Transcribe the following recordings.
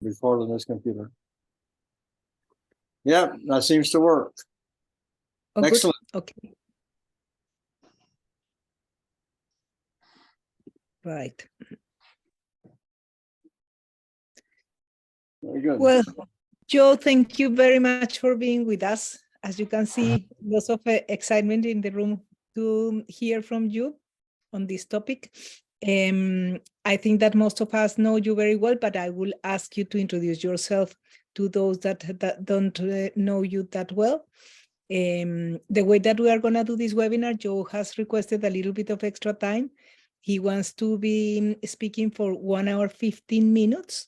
record on this computer. Yeah, that seems to work. Oh, excellent. Good. Okay. Right. Very good. Well, Joe, thank you very much for being with us. As you can see, lots of excitement in the room to hear from you on this topic. I think that most of us know you very well, but I will ask you to introduce yourself to those that don't know you that well. The way that we are going to do this webinar, Joe has requested a little bit of extra time. He wants to be speaking for 1 hour, 15 minutes.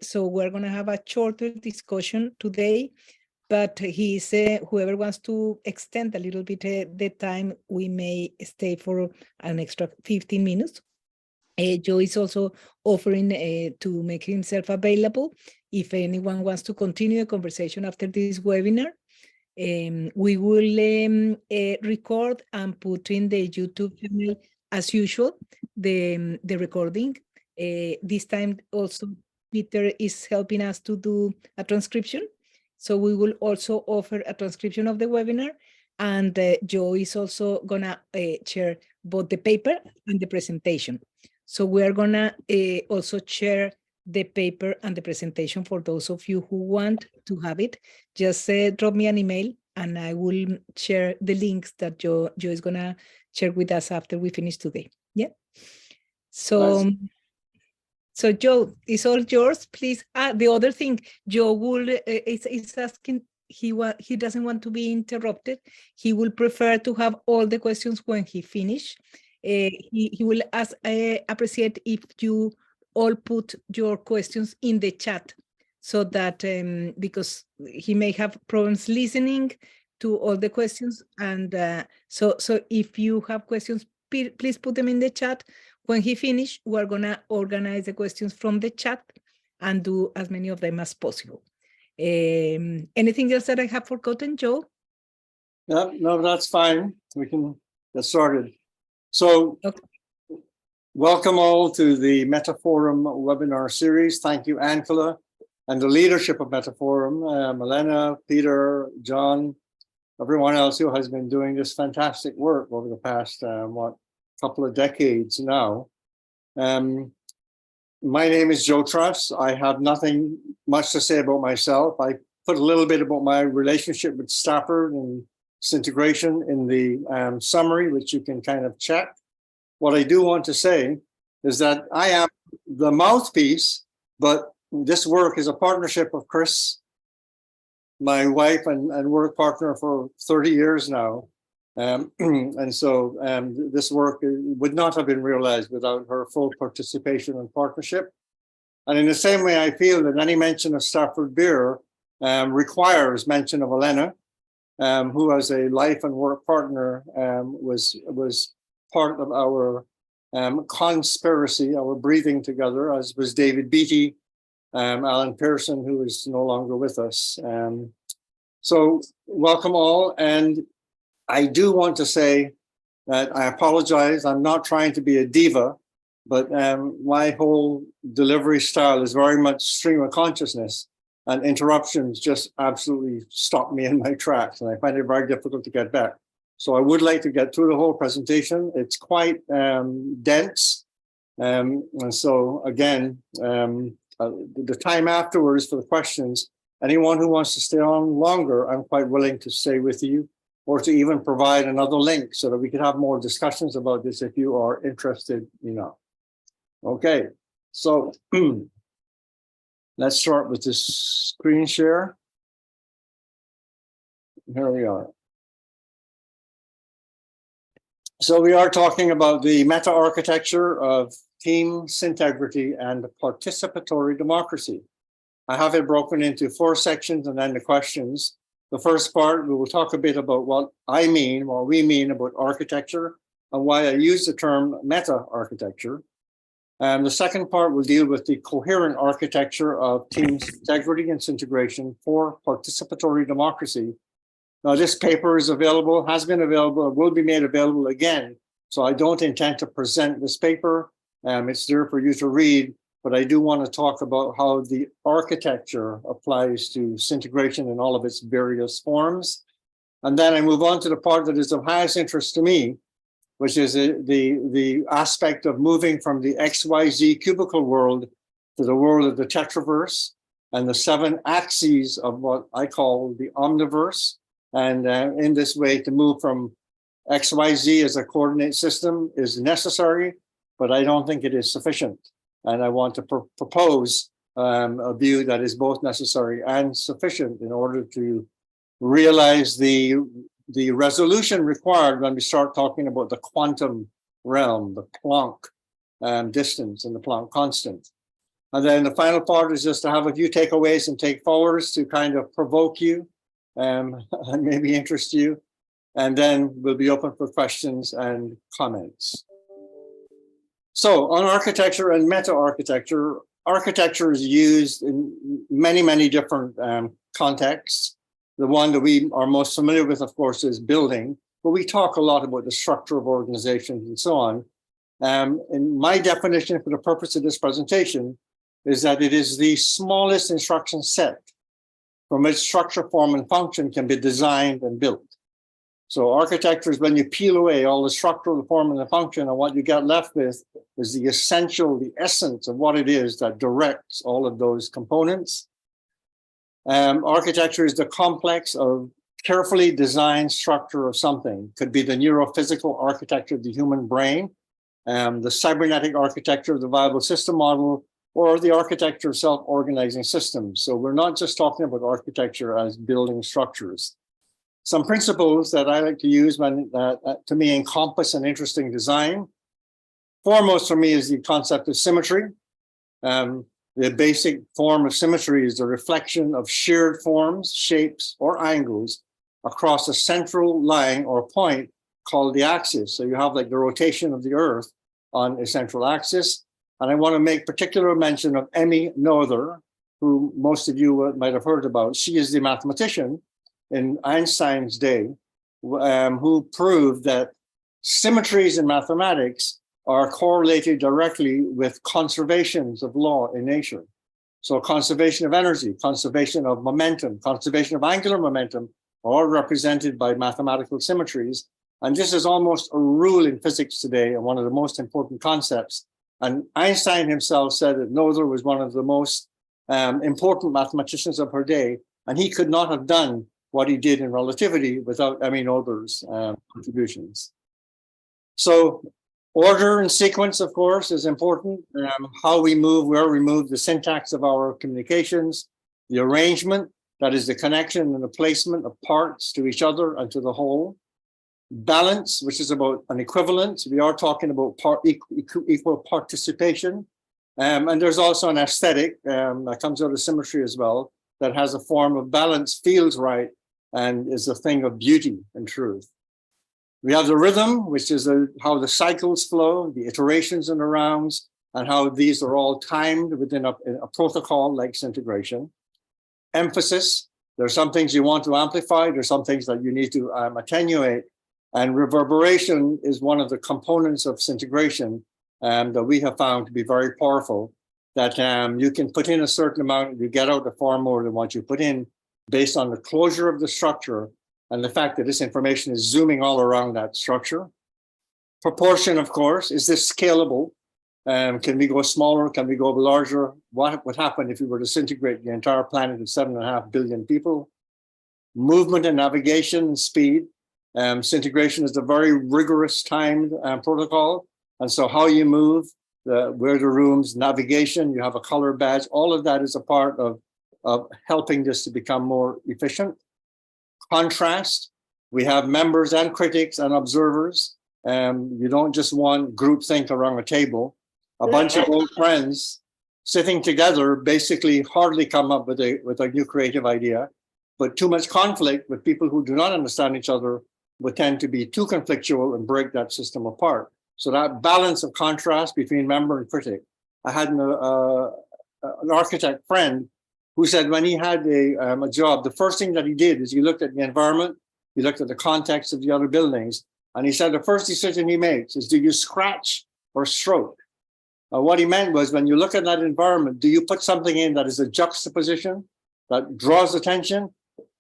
So we're going to have a shorter discussion today, but he's whoever wants to extend a little bit the time, we may stay for an extra 15 minutes. Joe is also offering to make himself available if anyone wants to continue the conversation after this webinar. We will record and put in the YouTube channel as usual, the recording. This time also Peter is helping us to do a transcription. So we will also offer a transcription of the webinar, and Joe is also gonna share both the paper and the presentation. So we are gonna also share the paper and the presentation for those of you who want to have it. Just drop me an email and I will share the links that Joe is gonna share with us after we finish today. Yeah. So. Nice. So Joe, it's all yours, please. The other thing, Joe will is asking. He doesn't want to be interrupted. He will prefer to have all the questions when he finish. He will appreciate if you all put your questions in the chat, so that because he may have problems listening to all the questions, and so if you have questions, please put them in the chat. When he finishes, we're gonna organize the questions from the chat and do as many of them as possible. Anything else that I have forgotten, Joe? Yeah, no, that's fine. We can get started. So, Okay. Welcome all to the Metaphorum webinar series. Thank you, Ancula, and the leadership of Metaphorum, Milena, Peter, John, everyone else who has been doing this fantastic work over the past, couple of decades now. My name is Joe Truss. I have nothing much to say about myself. I put a little bit about my relationship with Stafford and disintegration in the summary, which you can kind of check. What I do want to say is that I am the mouthpiece, but this work is a partnership of Chris, my wife and work partner for 30 years now. And so this work would not have been realized without her full participation and partnership. And in the same way, I feel that any mention of Stafford Beer requires mention of Elena, who as a life and work partner was part of our conspiracy, our breathing together, as was David Beattie, Alan Pearson, who is no longer with us. So welcome all. And I do want to say that I apologize. I'm not trying to be a diva, but my whole delivery style is very much stream of consciousness, and interruptions just absolutely stop me in my tracks, and I find it very difficult to get back. So I would like to get through the whole presentation. It's quite dense. And so again, the time afterwards for the questions, anyone who wants to stay on longer, I'm quite willing to stay with you, or to even provide another link so that we can have more discussions about this if you are interested enough. Okay, so let's start with this screen share. Here we are. So we are talking about the meta-architecture of team syntegrity and participatory democracy. I have it broken into 4 sections and then the questions. The first part, we will talk a bit about what we mean about architecture and why I use the term meta-architecture. And the second part will deal with the coherent architecture of team integrity and integration for participatory democracy. Now, this paper is available, has been available, will be made available again. So I don't intend to present this paper. It's there for you to read. but I do want to talk about how the architecture applies to disintegration in all of its various forms. And then I move on to the part that is of highest interest to me, which is the aspect of moving from the XYZ cubicle world to the world of the Tetraverse and the 7 axes of what I call the Omniverse. And in this way, to move from XYZ as a coordinate system is necessary, but I don't think it is sufficient. And I want to propose a view that is both necessary and sufficient in order to realize the resolution required when we start talking about the quantum realm, the Planck distance and the Planck constant. And then the final part is just to have a few takeaways and take forwards to kind of provoke you and maybe interest you. And then we'll be open for questions and comments. So on architecture and meta-architecture, architecture is used in many, many different contexts. The one that we are most familiar with, of course, is building, but we talk a lot about the structure of organizations and so on. And my definition for the purpose of this presentation is that it is the smallest instruction set from which structure, form, and function can be designed and built. So architecture is when you peel away all the structure, the form, and the function, and what you get left with is the essential, the essence of what it is that directs all of those components. Architecture is the complex of carefully designed structure of something. Could be the neurophysical architecture of the human brain, the cybernetic architecture of the viable system model, or the architecture of self-organizing systems. So we're not just talking about architecture as building structures. Some principles that I like to use when, to me, encompass an interesting design. Foremost for me is the concept of symmetry. The basic form of symmetry is the reflection of shared forms, shapes, or angles across a central line or point called the axis. So you have like the rotation of the Earth on a central axis. And I want to make particular mention of Emmy Noether, who most of you might have heard about. She is the mathematician in Einstein's day, who proved that symmetries in mathematics are correlated directly with conservations of law in nature. So conservation of energy, conservation of momentum, conservation of angular momentum are all represented by mathematical symmetries. And this is almost a rule in physics today and one of the most important concepts. And Einstein himself said that Noether was one of the most important mathematicians of her day, and he could not have done what he did in relativity without Emmy Noether's contributions. So order and sequence, of course, is important. How we move, where we move, the syntax of our communications, the arrangement, that is the connection and the placement of parts to each other and to the whole. Balance, which is about an equivalence. We are talking about equal participation. And there's also an aesthetic that comes out of symmetry as well, that has a form of balance, feels right, and is a thing of beauty and truth. We have the rhythm, which is how the cycles flow, the iterations and the rounds, and how these are all timed within a protocol like integration. Emphasis, there's some things you want to amplify, there's some things that you need to attenuate. And reverberation is one of the components of integration that we have found to be very powerful, that you can put in a certain amount, you get out far more than what you put in based on the closure of the structure and the fact that this information is zooming all around that structure. Proportion, of course, is this scalable? Can we go smaller? Can we go larger? What would happen if we were to disintegrate the entire planet of 7.5 billion people? Movement and navigation and speed. Disintegration is a very rigorous timed protocol. And so how you move, where the rooms, navigation, you have a color badge, all of that is a part of helping this to become more efficient. Contrast, we have members and critics and observers. You don't just want groupthink around a table. A bunch of old friends sitting together basically hardly come up with a new creative idea, but too much conflict with people who do not understand each other would tend to be too conflictual and break that system apart. So that balance of contrast between member and critic. I had an architect friend who said when he had a job, the first thing that he did is he looked at the environment, he looked at the context of the other buildings, and he said the first decision he makes is, do you scratch or stroke? What he meant was, when you look at that environment, do you put something in that is a juxtaposition that draws attention,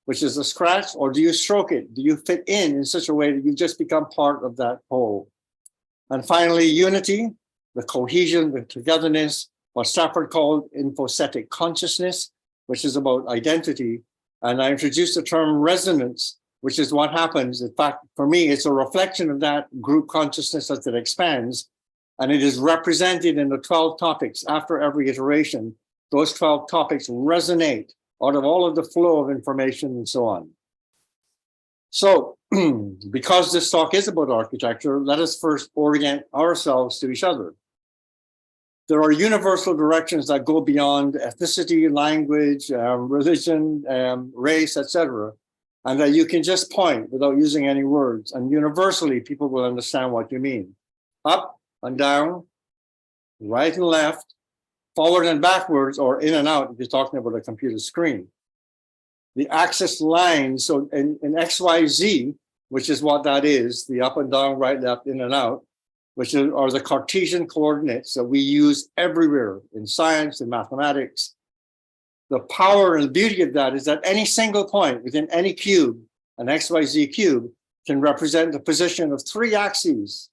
which is a scratch, or do you stroke it? Do you fit in such a way that you just become part of that whole? And finally, unity, the cohesion, the togetherness, what Stafford called infosetic consciousness, which is about identity. And I introduced the term resonance, which is what happens. In fact, for me, it's a reflection of that group consciousness as it expands. And it is represented in the 12 topics after every iteration. Those 12 topics resonate out of all of the flow of information and so on. So because this talk is about architecture, let us first orient ourselves to each other. There are universal directions that go beyond ethnicity, language, religion, race, etc., and that you can just point without using any words. And universally, people will understand what you mean. Up and down, right and left, forward and backwards, or in and out if you're talking about a computer screen. The axis lines, so in XYZ, which is what that is, the up and down, right, left, in and out, which are the Cartesian coordinates that we use everywhere in science and mathematics. The power and the beauty of that is that any single point within any cube, an XYZ cube, can represent the position of 3 axes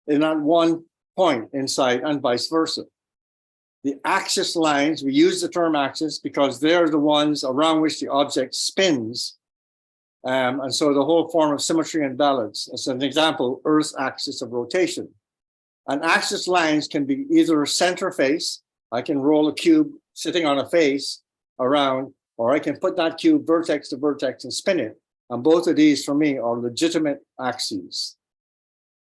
in that one point inside, and vice versa. The axis lines, we use the term axis because they're the ones around which the object spins. And so the whole form of symmetry and balance. As an example, Earth's axis of rotation. And axis lines can be either a center face, I can roll a cube sitting on a face around, or I can put that cube vertex to vertex and spin it. And both of these, for me, are legitimate axes.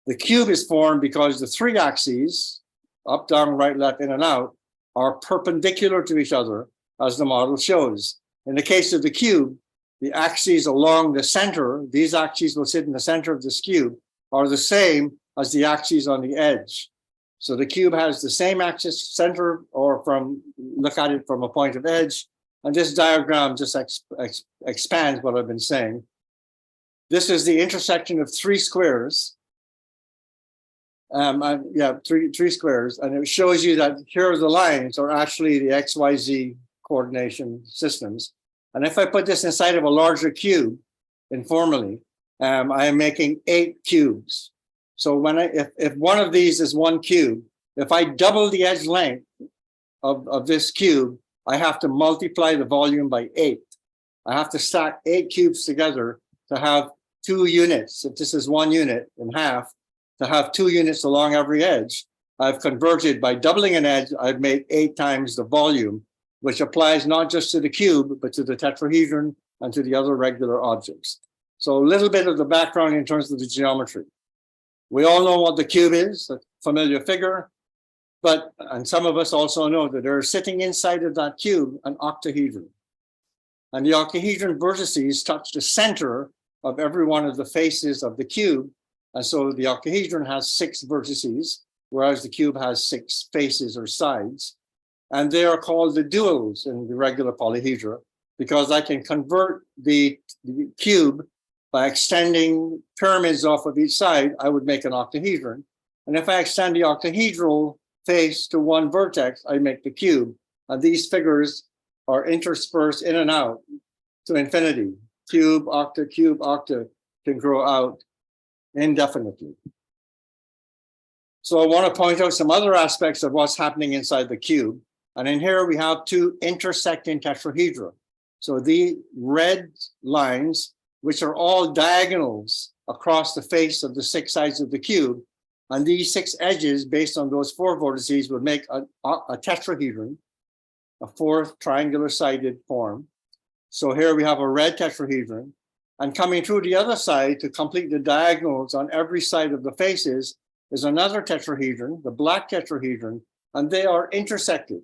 The cube is formed because the 3 axes, up, down, right, left, in and out, are perpendicular to each other, as the model shows. In the case of the cube, the axes along the center, these axes will sit in the center of this cube, are the same as the axes on the edge. So the cube has the same axis center, or look at it from a point of edge. And this diagram just expands what I've been saying. This is the intersection of 3 squares. Three squares, and it shows you that here are the lines are actually the XYZ coordination systems. And if I put this inside of a larger cube, informally, I am making 8 cubes. So when if one of these is 1 cube, if I double the edge length of this cube, I have to multiply the volume by 8. I have to stack 8 cubes together to have 2 units. If this is 1 unit in half, to have 2 units along every edge, I've converted by doubling an edge, I've made 8 times the volume, which applies not just to the cube, but to the tetrahedron and to the other regular objects. So a little bit of the background in terms of the geometry. We all know what the cube is, a familiar figure, and some of us also know that they're sitting inside of that cube an octahedron. And the octahedron vertices touch the center of every one of the faces of the cube. And so the octahedron has 6 vertices, whereas the cube has 6 faces or sides. And they are called the duals in the regular polyhedra, because I can convert the cube by extending pyramids off of each side. I would make an octahedron. And if I extend the octahedral face to 1 vertex, I make the cube. And these figures are interspersed in and out to infinity. Cube, octa can grow out indefinitely. So I want to point out some other aspects of what's happening inside the cube. And in here we have 2 intersecting tetrahedra. So the red lines, which are all diagonals across the face of the 6 sides of the cube, and these 6 edges, based on those 4 vortices, would make a tetrahedron, a 4th triangular sided form. So here we have a red tetrahedron, and coming through the other side to complete the diagonals on every side of the faces is another tetrahedron, the black tetrahedron, and they are intersected.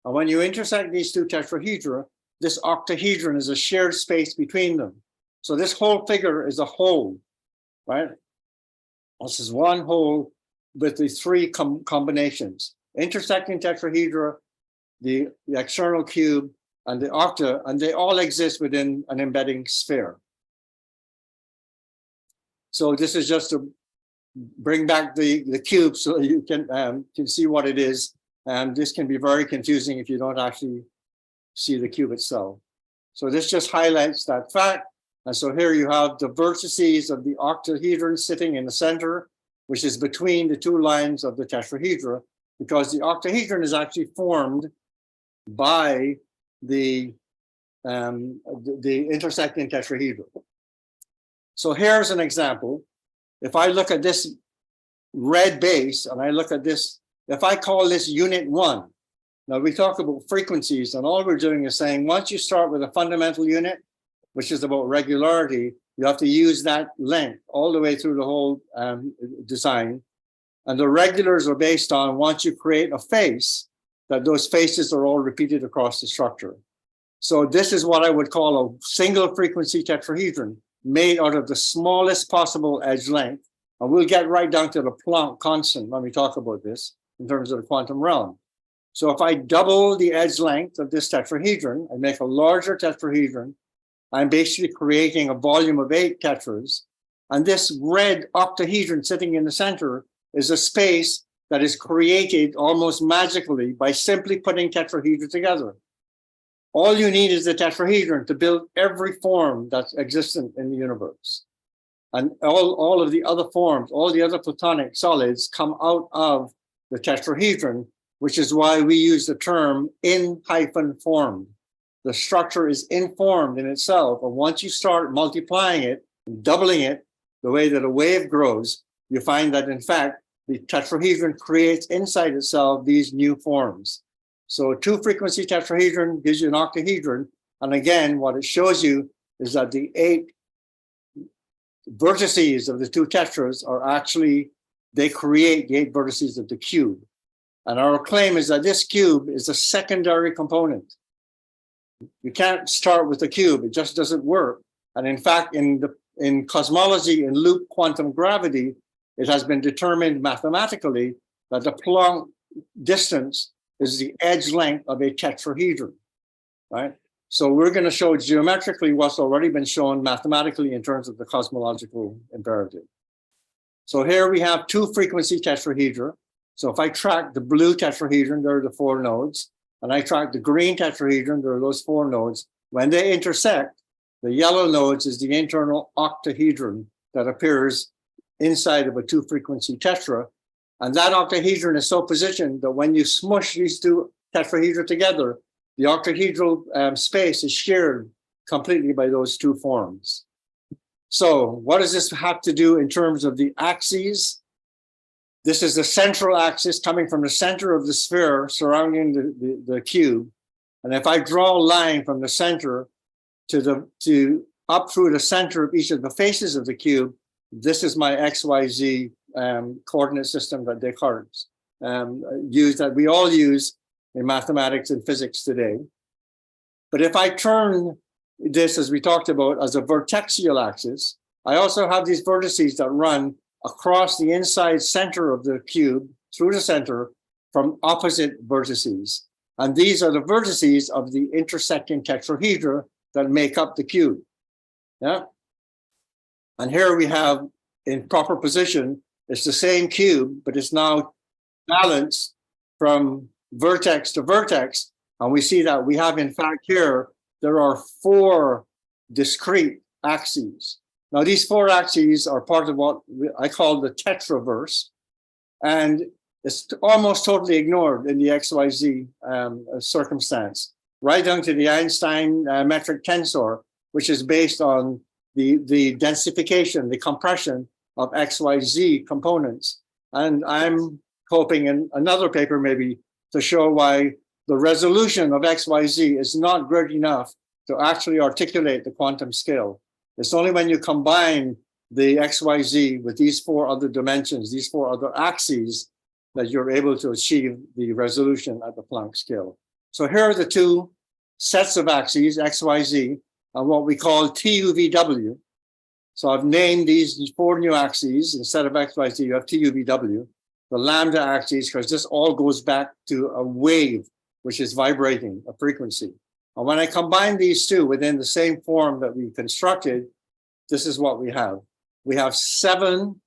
And when you intersect these 2 tetrahedra, this octahedron is a shared space between them. So this whole figure is a whole, right? This is one whole with the 3 combinations: intersecting tetrahedra, the external cube, and the octa, and they all exist within an embedding sphere. So this is just to bring back the cube so you can see what it is. And this can be very confusing if you don't actually see the cube itself. So this just highlights that fact. And so here you have the vertices of the octahedron sitting in the center, which is between the two lines of the tetrahedra, because the octahedron is actually formed by the intersecting tetrahedra. So here's an example. If I look at this red base and I look at this, if I call this unit 1, now we talk about frequencies, and all we're doing is saying once you start with a fundamental unit, which is about regularity, you have to use that length all the way through the whole design. And the regulars are based on once you create a face, that those faces are all repeated across the structure. So this is what I would call a single frequency tetrahedron made out of the smallest possible edge length. And we'll get right down to the Planck constant when we talk about this in terms of the quantum realm. So if I double the edge length of this tetrahedron and make a larger tetrahedron, I'm basically creating a volume of 8 tetras. And this red octahedron sitting in the center is a space that is created almost magically by simply putting tetrahedra together. All you need is the tetrahedron to build every form that's existent in the universe. And all of the other forms, all the other platonic solids come out of the tetrahedron, which is why we use the term in-formed. The structure is informed in itself. And once you start multiplying it, doubling it, the way that a wave grows, you find that in fact, the tetrahedron creates inside itself these new forms. So a 2-frequency tetrahedron gives you an octahedron. And again, what it shows you is that the 8 vertices of the 2 tetras are actually, they create the 8 vertices of the cube. And our claim is that this cube is a secondary component. You can't start with the cube, it just doesn't work. And in fact, in cosmology, in loop quantum gravity, it has been determined mathematically that the Planck distance is the edge length of a tetrahedron, right? So we're going to show geometrically what's already been shown mathematically in terms of the cosmological imperative. So here we have 2-frequency tetrahedra. So if I track the blue tetrahedron, there are the 4 nodes, and I track the green tetrahedron, there are those 4 nodes. When they intersect, the yellow nodes is the internal octahedron that appears inside of a 2-frequency tetra. And that octahedron is so positioned that when you smush these 2 tetrahedra together, the octahedral space is shared completely by those 2 forms. So what does this have to do in terms of the axes? This is the central axis coming from the center of the sphere surrounding the cube. And if I draw a line from the center to up through the center of each of the faces of the cube, this is my XYZ coordinate system that Descartes used, that we all use in mathematics and physics today. But if I turn this, as we talked about, as a vertexial axis, I also have these vertices that run across the inside center of the cube through the center from opposite vertices. And these are the vertices of the intersecting tetrahedra that make up the cube. Yeah. And here we have, in proper position, it's the same cube, but it's now balanced from vertex to vertex. And we see that we have, in fact, here, there are 4 discrete axes. Now, these 4 axes are part of what I call the Tetraverse, and it's almost totally ignored in the XYZ circumstance, right down to the Einstein metric tensor, which is based on the densification, the compression of XYZ components. And I'm hoping in another paper maybe to show why the resolution of XYZ is not great enough to actually articulate the quantum scale. It's only when you combine the XYZ with these 4 other dimensions, these 4 other axes, that you're able to achieve the resolution at the Planck scale. So here are the 2 sets of axes, XYZ, and what we call TUVW. So I've named these 4 new axes. Instead of XYZ, you have TUVW, the lambda axis, because this all goes back to a wave, which is vibrating, a frequency. And when I combine these 2 within the same form that we constructed, this is what we have. We have 7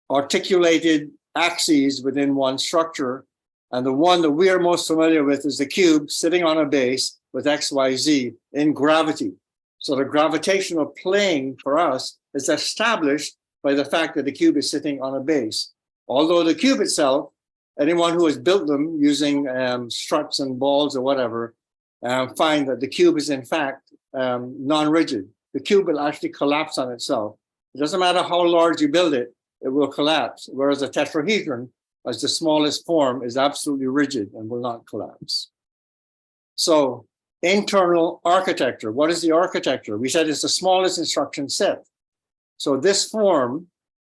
articulated axes within one structure. And the one that we are most familiar with is the cube sitting on a base with XYZ in gravity. So the gravitational plane for us is established by the fact that the cube is sitting on a base. Although the cube itself, anyone who has built them using struts and balls or whatever, find that the cube is in fact non-rigid. The cube will actually collapse on itself. It doesn't matter how large you build it, it will collapse. Whereas a tetrahedron, as the smallest form, is absolutely rigid and will not collapse. So internal architecture. What is the architecture? We said it's the smallest instruction set. So this form,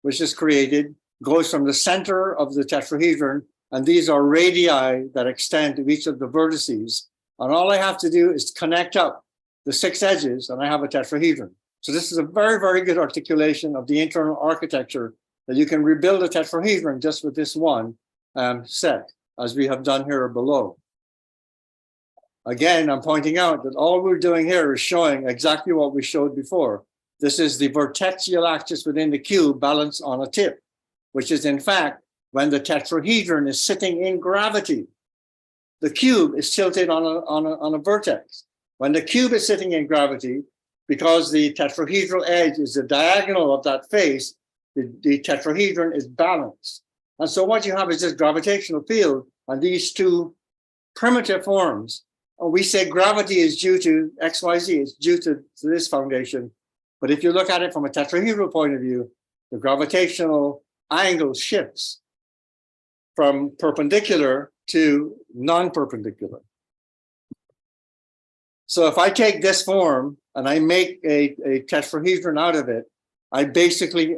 which is created, goes from the center of the tetrahedron, and these are radii that extend to each of the vertices. And all I have to do is connect up the 6 edges, and I have a tetrahedron. So this is a very, very good articulation of the internal architecture, that you can rebuild a tetrahedron just with this one set, as we have done here below. Again, I'm pointing out that all we're doing here is showing exactly what we showed before. This is the vertexial axis within the cube balanced on a tip, which is in fact when the tetrahedron is sitting in gravity. The cube is tilted on a vertex. When the cube is sitting in gravity, because the tetrahedral edge is the diagonal of that face, the tetrahedron is balanced. And so what you have is this gravitational field and these two primitive forms. And we say gravity is due to XYZ, it's due to this foundation. But if you look at it from a tetrahedral point of view, the gravitational angle shifts from perpendicular to non-perpendicular. So if I take this form and I make a tetrahedron out of it, I basically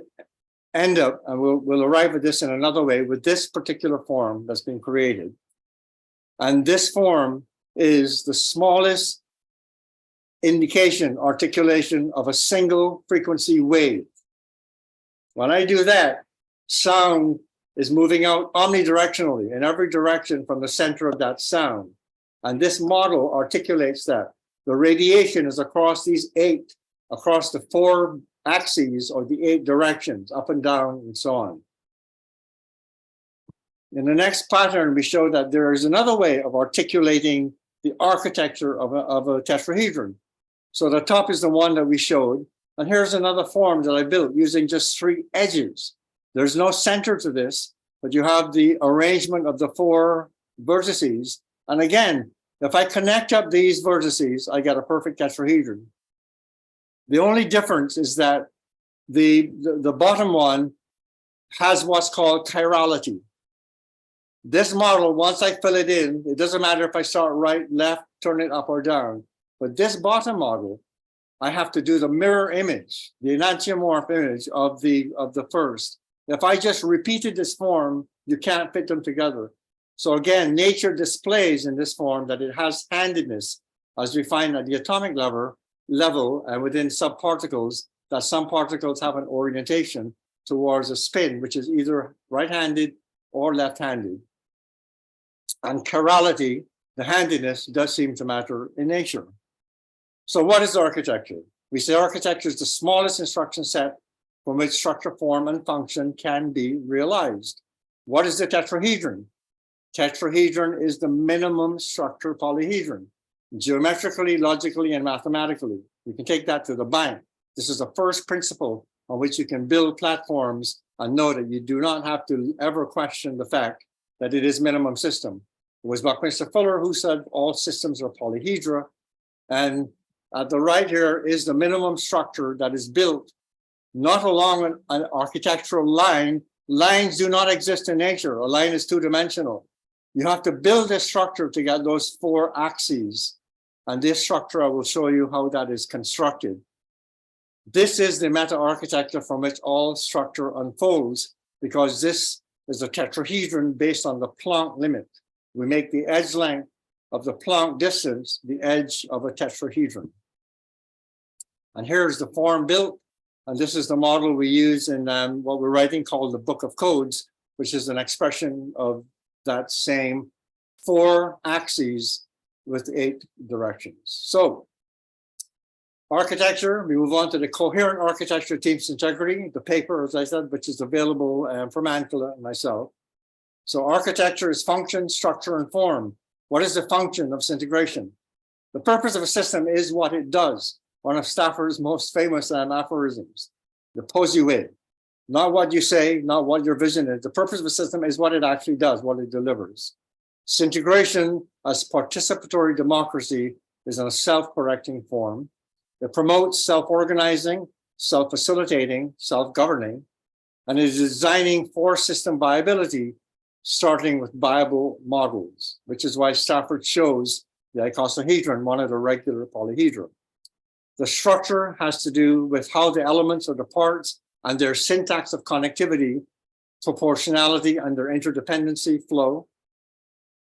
end up, and we'll arrive at this in another way, with this particular form that's been created. And this form is the smallest indication, articulation of a single frequency wave. When I do that, sound is moving out omnidirectionally in every direction from the center of that sound. And this model articulates that. The radiation is across these 8, across the 4 axes or the 8 directions, up and down and so on. In the next pattern, we show that there is another way of articulating the architecture of a tetrahedron. So the top is the one that we showed. And here's another form that I built using just 3 edges. There's no center to this, but you have the arrangement of the 4 vertices. And again, if I connect up these vertices, I get a perfect tetrahedron. The only difference is that the bottom one has what's called chirality. This model, once I fill it in, it doesn't matter if I start right, left, turn it up or down. But this bottom model, I have to do the mirror image, the enantiomorph image of the first. If I just repeated this form, you can't fit them together. So again, nature displays in this form that it has handedness, as we find at the atomic level and within subparticles, that some particles have an orientation towards a spin, which is either right-handed or left-handed. And chirality, the handedness, does seem to matter in nature. So what is architecture? We say architecture is the smallest instruction set from which structure, form, and function can be realized. What is the tetrahedron? Tetrahedron is the minimum structure polyhedron, geometrically, logically, and mathematically. You can take that to the bank. This is the first principle on which you can build platforms and know that you do not have to ever question the fact that it is minimum system. It was Buckminster Fuller who said all systems are polyhedra. And at the right here is the minimum structure that is built not along an architectural line. Lines do not exist in nature. A line is 2-dimensional. You have to build a structure to get those 4 axes. And this structure, I will show you how that is constructed. This is the meta-architecture from which all structure unfolds, because this is a tetrahedron based on the Planck limit. We make the edge length of the Planck distance the edge of a tetrahedron. And here's the form built. And this is the model we use in what we're writing called the Book of Codes, which is an expression of that same 4 axes with 8 directions. So Architecture, we move on to the coherent architecture of Teams Integrity, the paper, as I said, which is available from Angela and myself. So architecture is function, structure, and form. What is the function of integration? The purpose of a system is what it does. One of Stafford's most famous aphorisms, the posue. Not what you say, not what your vision is. The purpose of a system is what it actually does, what it delivers. Integration as participatory democracy is in a self-correcting form. It promotes self-organizing, self-facilitating, self-governing, and is designing for system viability, starting with viable models, which is why Stafford chose the icosahedron, one of the regular polyhedra. The structure has to do with how the elements or the parts and their syntax of connectivity, proportionality, and their interdependency flow.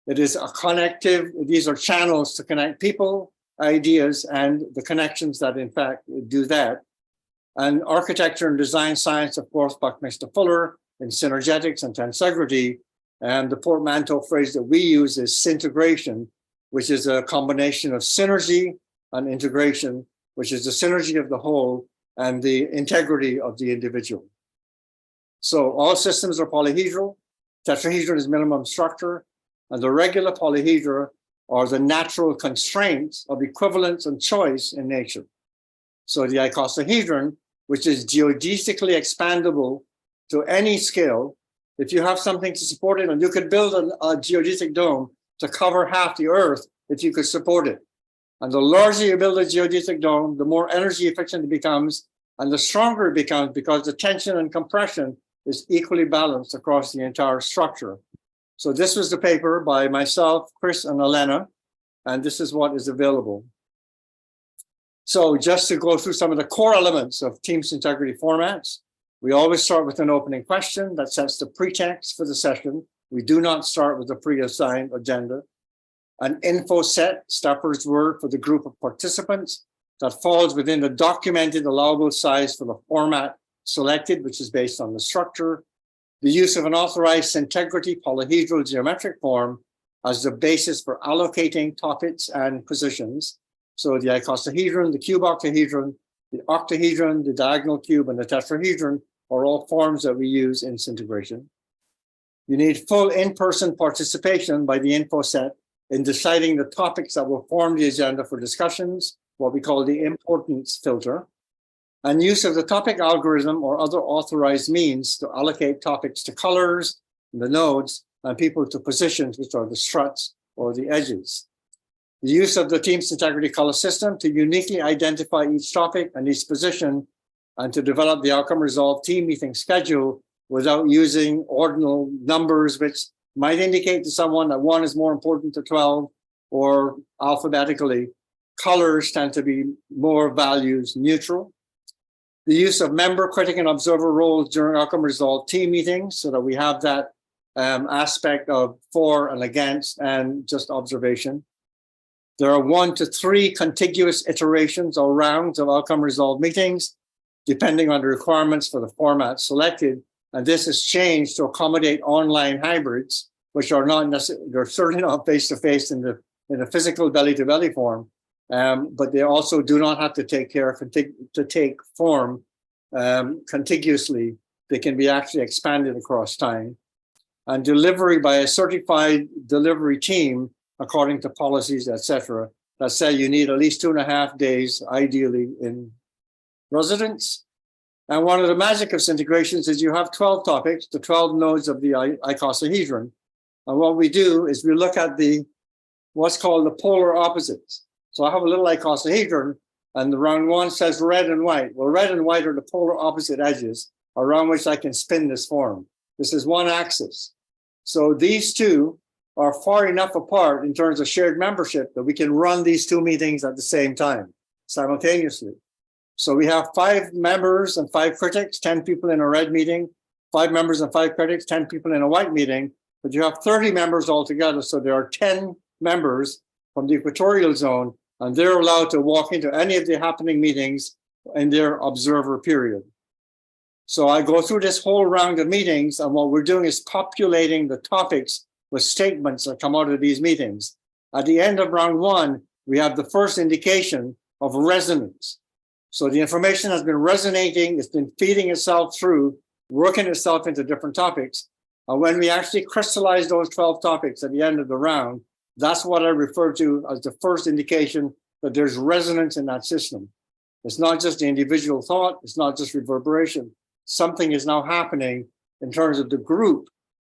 It is a connective, these are channels to connect people, ideas, and the connections that in fact do that. And architecture and design science, of course, Buckminster Fuller in synergetics and tensegrity. And the portmanteau phrase that we use is syntegration, which is a combination of synergy and integration, which is the synergy of the whole and the integrity of the individual. So all systems are polyhedral. Tetrahedron is minimum structure, and the regular polyhedra are the natural constraints of equivalence and choice in nature. So the icosahedron, which is geodesically expandable to any scale, if you have something to support it, and you could build a geodesic dome to cover half the Earth if you could support it. And the larger you build a geodesic dome, the more energy efficient it becomes, and the stronger it becomes because the tension and compression is equally balanced across the entire structure. So this was the paper by myself, Chris, and Elena, and this is what is available. So just to go through some of the core elements of Teams Integrity formats, we always start with an opening question that sets the pretext for the session. We do not start with a pre-assigned agenda. An info set, Stafford's word for the group of participants that falls within the documented allowable size for the format selected, which is based on the structure. The use of an authorized integrity polyhedral geometric form as the basis for allocating topics and positions. So the icosahedron, the cube octahedron, the octahedron, the diagonal cube, and the tetrahedron are all forms that we use in integration. You need full in-person participation by the info set in deciding the topics that will form the agenda for discussions, what we call the importance filter, and use of the topic algorithm or other authorized means to allocate topics to colors, the nodes, and people to positions, which are the struts or the edges. The use of the Teams Integrity color system to uniquely identify each topic and each position, and to develop the outcome resolved team meeting schedule without using ordinal numbers, which might indicate to someone that 1 is more important to 12, or alphabetically. Colors tend to be more values neutral. The use of member, critic, and observer roles during outcome resolved team meetings so that we have that aspect of for and against and just observation. There are 1 to 3 contiguous iterations or rounds of outcome resolved meetings, depending on the requirements for the format selected. And this is changed to accommodate online hybrids, which are not necessarily, they're certainly not face-to-face in the physical belly-to-belly form, but they also do not have to take form contiguously. They can be actually expanded across time. And delivery by a certified delivery team, according to policies, etc., that say you need at least 2.5 days, ideally, in residence. And one of the magic of integrations is you have 12 topics, the 12 nodes of the icosahedron. And what we do is we look at what's called the polar opposites. So I have a little icosahedron, and the round 1 says red and white. Well, red and white are the polar opposite edges around which I can spin this form. This is one axis. So these two are far enough apart in terms of shared membership that we can run these 2 meetings at the same time, simultaneously. So we have 5 members and 5 critics, 10 people in a red meeting, 5 members and 5 critics, 10 people in a white meeting, but you have 30 members altogether. So there are 10 members from the equatorial zone, and they're allowed to walk into any of the happening meetings in their observer period. So I go through this whole round of meetings, and what we're doing is populating the topics with statements that come out of these meetings. At the end of round 1, we have the first indication of resonance. So the information has been resonating, it's been feeding itself through, working itself into different topics. And when we actually crystallize those 12 topics at the end of the round, that's what I refer to as the first indication that there's resonance in that system. It's not just the individual thought, it's not just reverberation. Something is now happening in terms of the group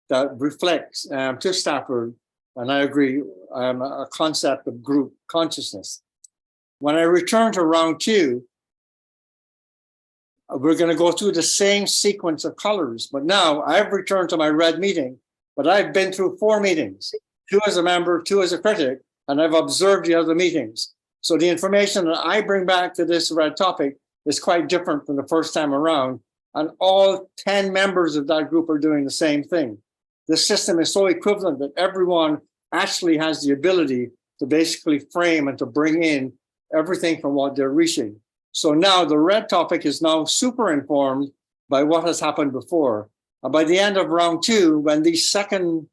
that reflects to Stafford, and I agree, a concept of group consciousness. When I return to round 2, we're going to go through the same sequence of colors, but now I've returned to my red meeting, but I've been through 4 meetings, 2 as a member, 2 as a critic, and I've observed the other meetings. So the information that I bring back to this red topic is quite different from the first time around, and all 10 members of that group are doing the same thing. The system is so equivalent that everyone actually has the ability to basically frame and to bring in everything from what they're reaching. So now the red topic is now super informed by what has happened before. And by the end of round 2, when the second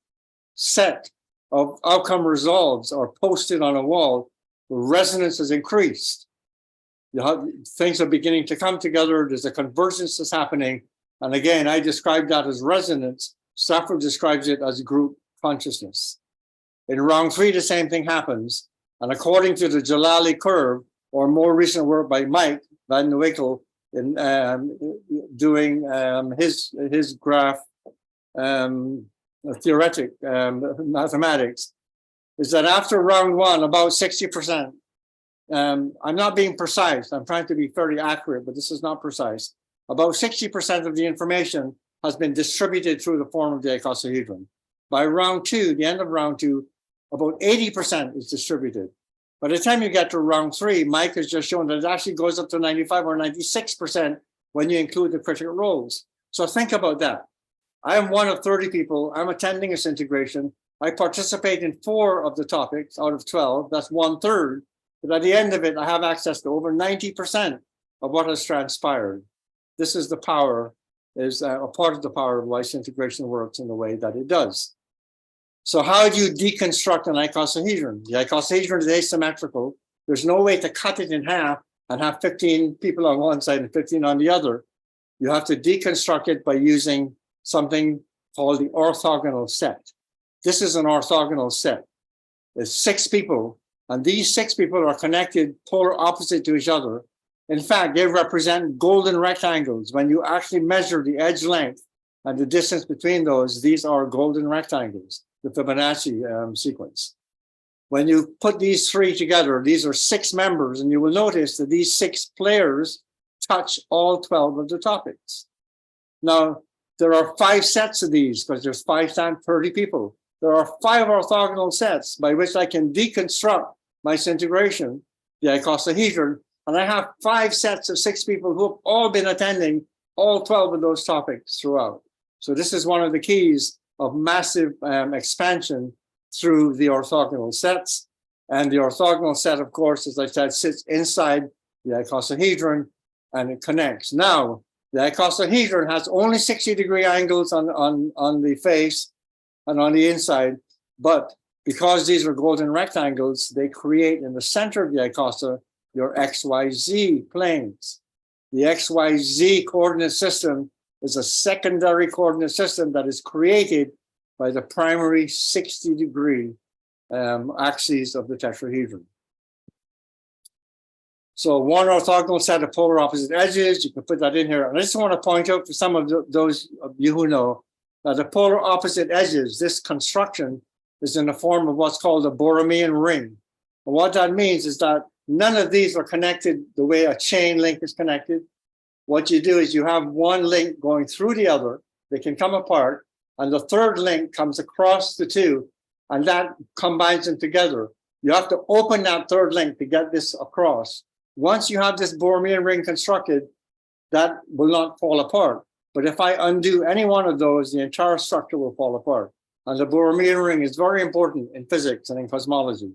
set of outcome resolves are posted on a wall, the resonance has increased. Things are beginning to come together. There's a convergence that's happening. And again, I describe that as resonance. Stafford describes it as group consciousness. In round 3, the same thing happens. And according to the Jalali curve, or more recent work by Mike Van Wickel in doing his graph theoretic mathematics, is that after round 1, about 60%, I'm not being precise, I'm trying to be fairly accurate, but this is not precise. About 60% of the information has been distributed through the form of the icosahedron. By round 2, the end of round 2, about 80% is distributed. By the time you get to round 3, Mike has just shown that it actually goes up to 95 or 96% when you include the critical roles. So think about that. I am one of 30 people. I'm attending this integration. I participate in 4 of the topics out of 12. That's 1/3. But at the end of it, I have access to over 90% of what has transpired. This is the power, is a part of the power of why this integration works in the way that it does. So how do you deconstruct an icosahedron? The icosahedron is asymmetrical. There's no way to cut it in half and have 15 people on one side and 15 on the other. You have to deconstruct it by using something called the orthogonal set. This is an orthogonal set. There's 6 people, and these 6 people are connected polar opposite to each other. In fact, they represent golden rectangles. When you actually measure the edge length and the distance between those, these are golden rectangles, the Fibonacci sequence. When you put these 3 together, these are 6 members, and you will notice that these 6 players touch all 12 of the topics. Now, there are 5 sets of these, because there's 5 times 30 people. There are 5 orthogonal sets by which I can deconstruct my integration, the icosahedron, and I have 5 sets of 6 people who have all been attending all 12 of those topics throughout. So this is one of the keys of massive expansion through the orthogonal sets. And the orthogonal set, of course, as I said, sits inside the icosahedron and it connects. Now, the icosahedron has only 60-degree angles on the face and on the inside, but because these are golden rectangles, they create in the center of the icosa your XYZ planes. The XYZ coordinate system is a secondary coordinate system that is created by the primary 60-degree axes of the tetrahedron. So one orthogonal set of polar opposite edges, you can put that in here. And I just want to point out for some of those of you who know that the polar opposite edges, this construction is in the form of what's called a Borromean ring. And what that means is that none of these are connected the way a chain link is connected. What you do is you have one link going through the other, they can come apart, and the third link comes across the 2, and that combines them together. You have to open that third link to get this across. Once you have this Borromean ring constructed, that will not fall apart. But if I undo any one of those, the entire structure will fall apart. And the Borromean ring is very important in physics and in cosmology.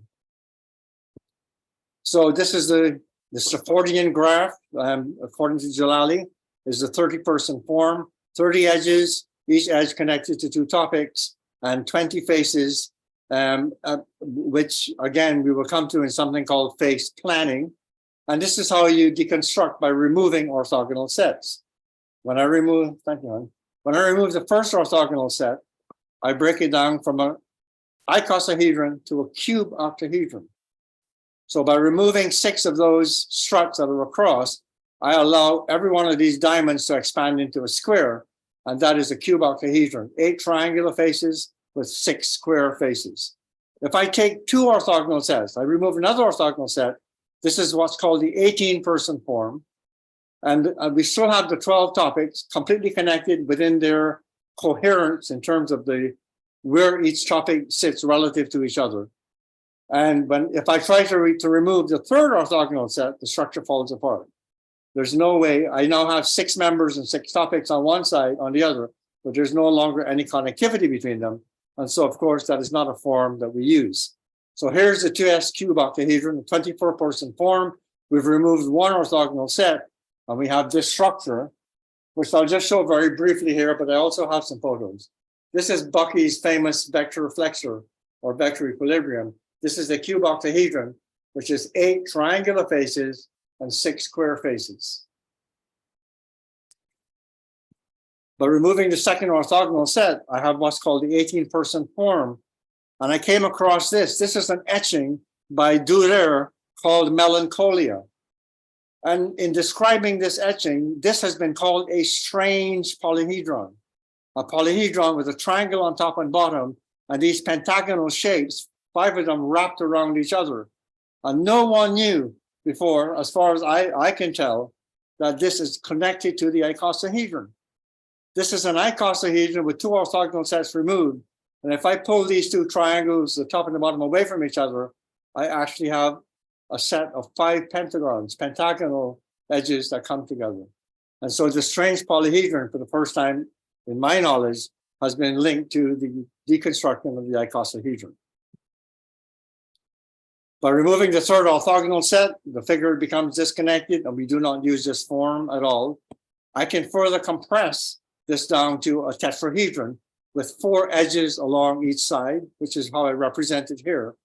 So this is the Staffordian graph, according to Jalali, is the 30-person form, 30 edges, each edge connected to 2 topics, and 20 faces, which, again, we will come to in something called face planning. And this is how you deconstruct by removing orthogonal sets. When I remove, thank you, hon. When I remove the first orthogonal set, I break it down from an icosahedron to a cube octahedron. So by removing 6 of those struts that are across, I allow every one of these diamonds to expand into a square, and that is a cube octahedron, 8 triangular faces with 6 square faces. If I take 2 orthogonal sets, I remove another orthogonal set, this is what's called the 18-person form, and we still have the 12 topics completely connected within their coherence in terms of where each topic sits relative to each other. And if I try to remove the third orthogonal set, the structure falls apart. There's no way. I now have 6 members and 6 topics on one side, on the other, but there's no longer any connectivity between them. And so, of course, that is not a form that we use. So here's the 2s cube octahedron, the 24-person form. We've removed 1 orthogonal set, and we have this structure, which I'll just show very briefly here, but I also have some photos. This is Bucky's famous vector flexor, or vector equilibrium. This is the cube octahedron, which is 8 triangular faces and 6 square faces. By removing the second orthogonal set, I have what's called the 18-person form. And I came across this. This is an etching by Durer called Melancholia. And in describing this etching, this has been called a strange polyhedron. A polyhedron with a triangle on top and bottom, and these pentagonal shapes, 5 of them wrapped around each other. And no one knew before, as far as I can tell, that this is connected to the icosahedron. This is an icosahedron with 2 orthogonal sets removed. And if I pull these 2 triangles, the top and the bottom, away from each other, I actually have a set of 5 pentagons, pentagonal edges that come together. And so the strange polyhedron, for the first time in my knowledge, has been linked to the deconstruction of the icosahedron. By removing the third orthogonal set, the figure becomes disconnected, and we do not use this form at all. I can further compress this down to a tetrahedron with 4 edges along each side, which is how I represent it here.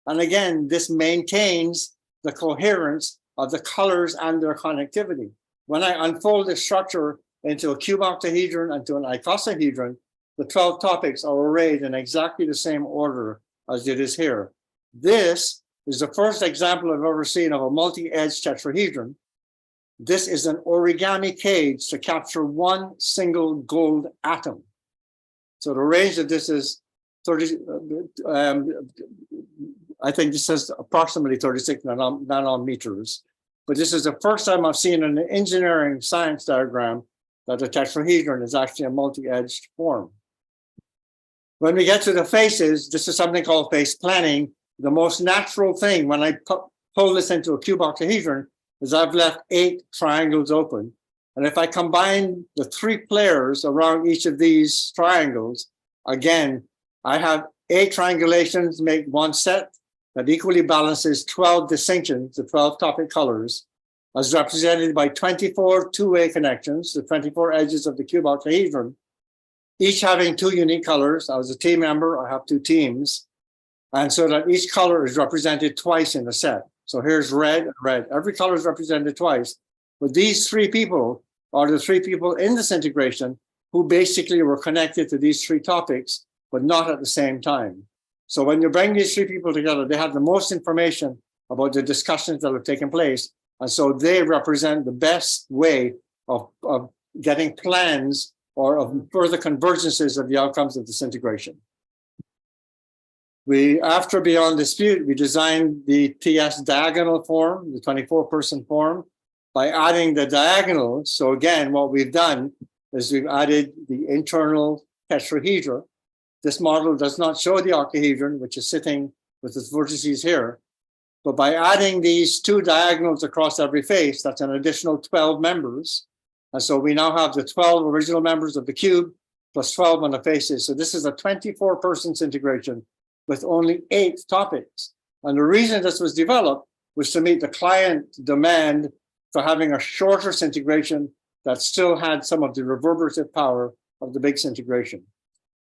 And again, this maintains the coherence of the colors and their connectivity. When I unfold the structure into a cube octahedron and to an icosahedron, the 12 topics are arrayed in exactly the same order as it is here. This is the first example I've ever seen of a multi-edged tetrahedron. This is an origami cage to capture 1 single gold atom. So the range of this is 30, I think this is approximately 36 nanometers. But this is the first time I've seen in an engineering science diagram that a tetrahedron is actually a multi-edged form. When we get to the faces, this is something called face planning. The most natural thing when I pull this into a cube octahedron is I've left 8 triangles open. And if I combine the 3 players around each of these triangles, again, I have 8 triangulations make 1 set that equally balances 12 distinctions, the 12 topic colors, as represented by 24 two-way connections, the 24 edges of the cube octahedron, each having 2 unique colors. I was a team member, I have 2 teams. And so that each color is represented twice in the set. So here's red, red. Every color is represented twice. But these 3 people are the 3 people in this integration who basically were connected to these 3 topics, but not at the same time. So when you bring these 3 people together, they have the most information about the discussions that have taken place. And so they represent the best way of getting plans or of further convergences of the outcomes of this integration. After Beyond Dispute, we designed the TS diagonal form, the 24-person form, by adding the diagonals. So again, what we've done is we've added the internal tetrahedra. This model does not show the octahedron, which is sitting with its vertices here. But by adding these 2 diagonals across every face, that's an additional 12 members. And so we now have the 12 original members of the cube plus 12 on the faces. So this is a 24-person integration with only 8 topics. And the reason this was developed was to meet the client demand for having a shorter integration that still had some of the reverberative power of the big integration.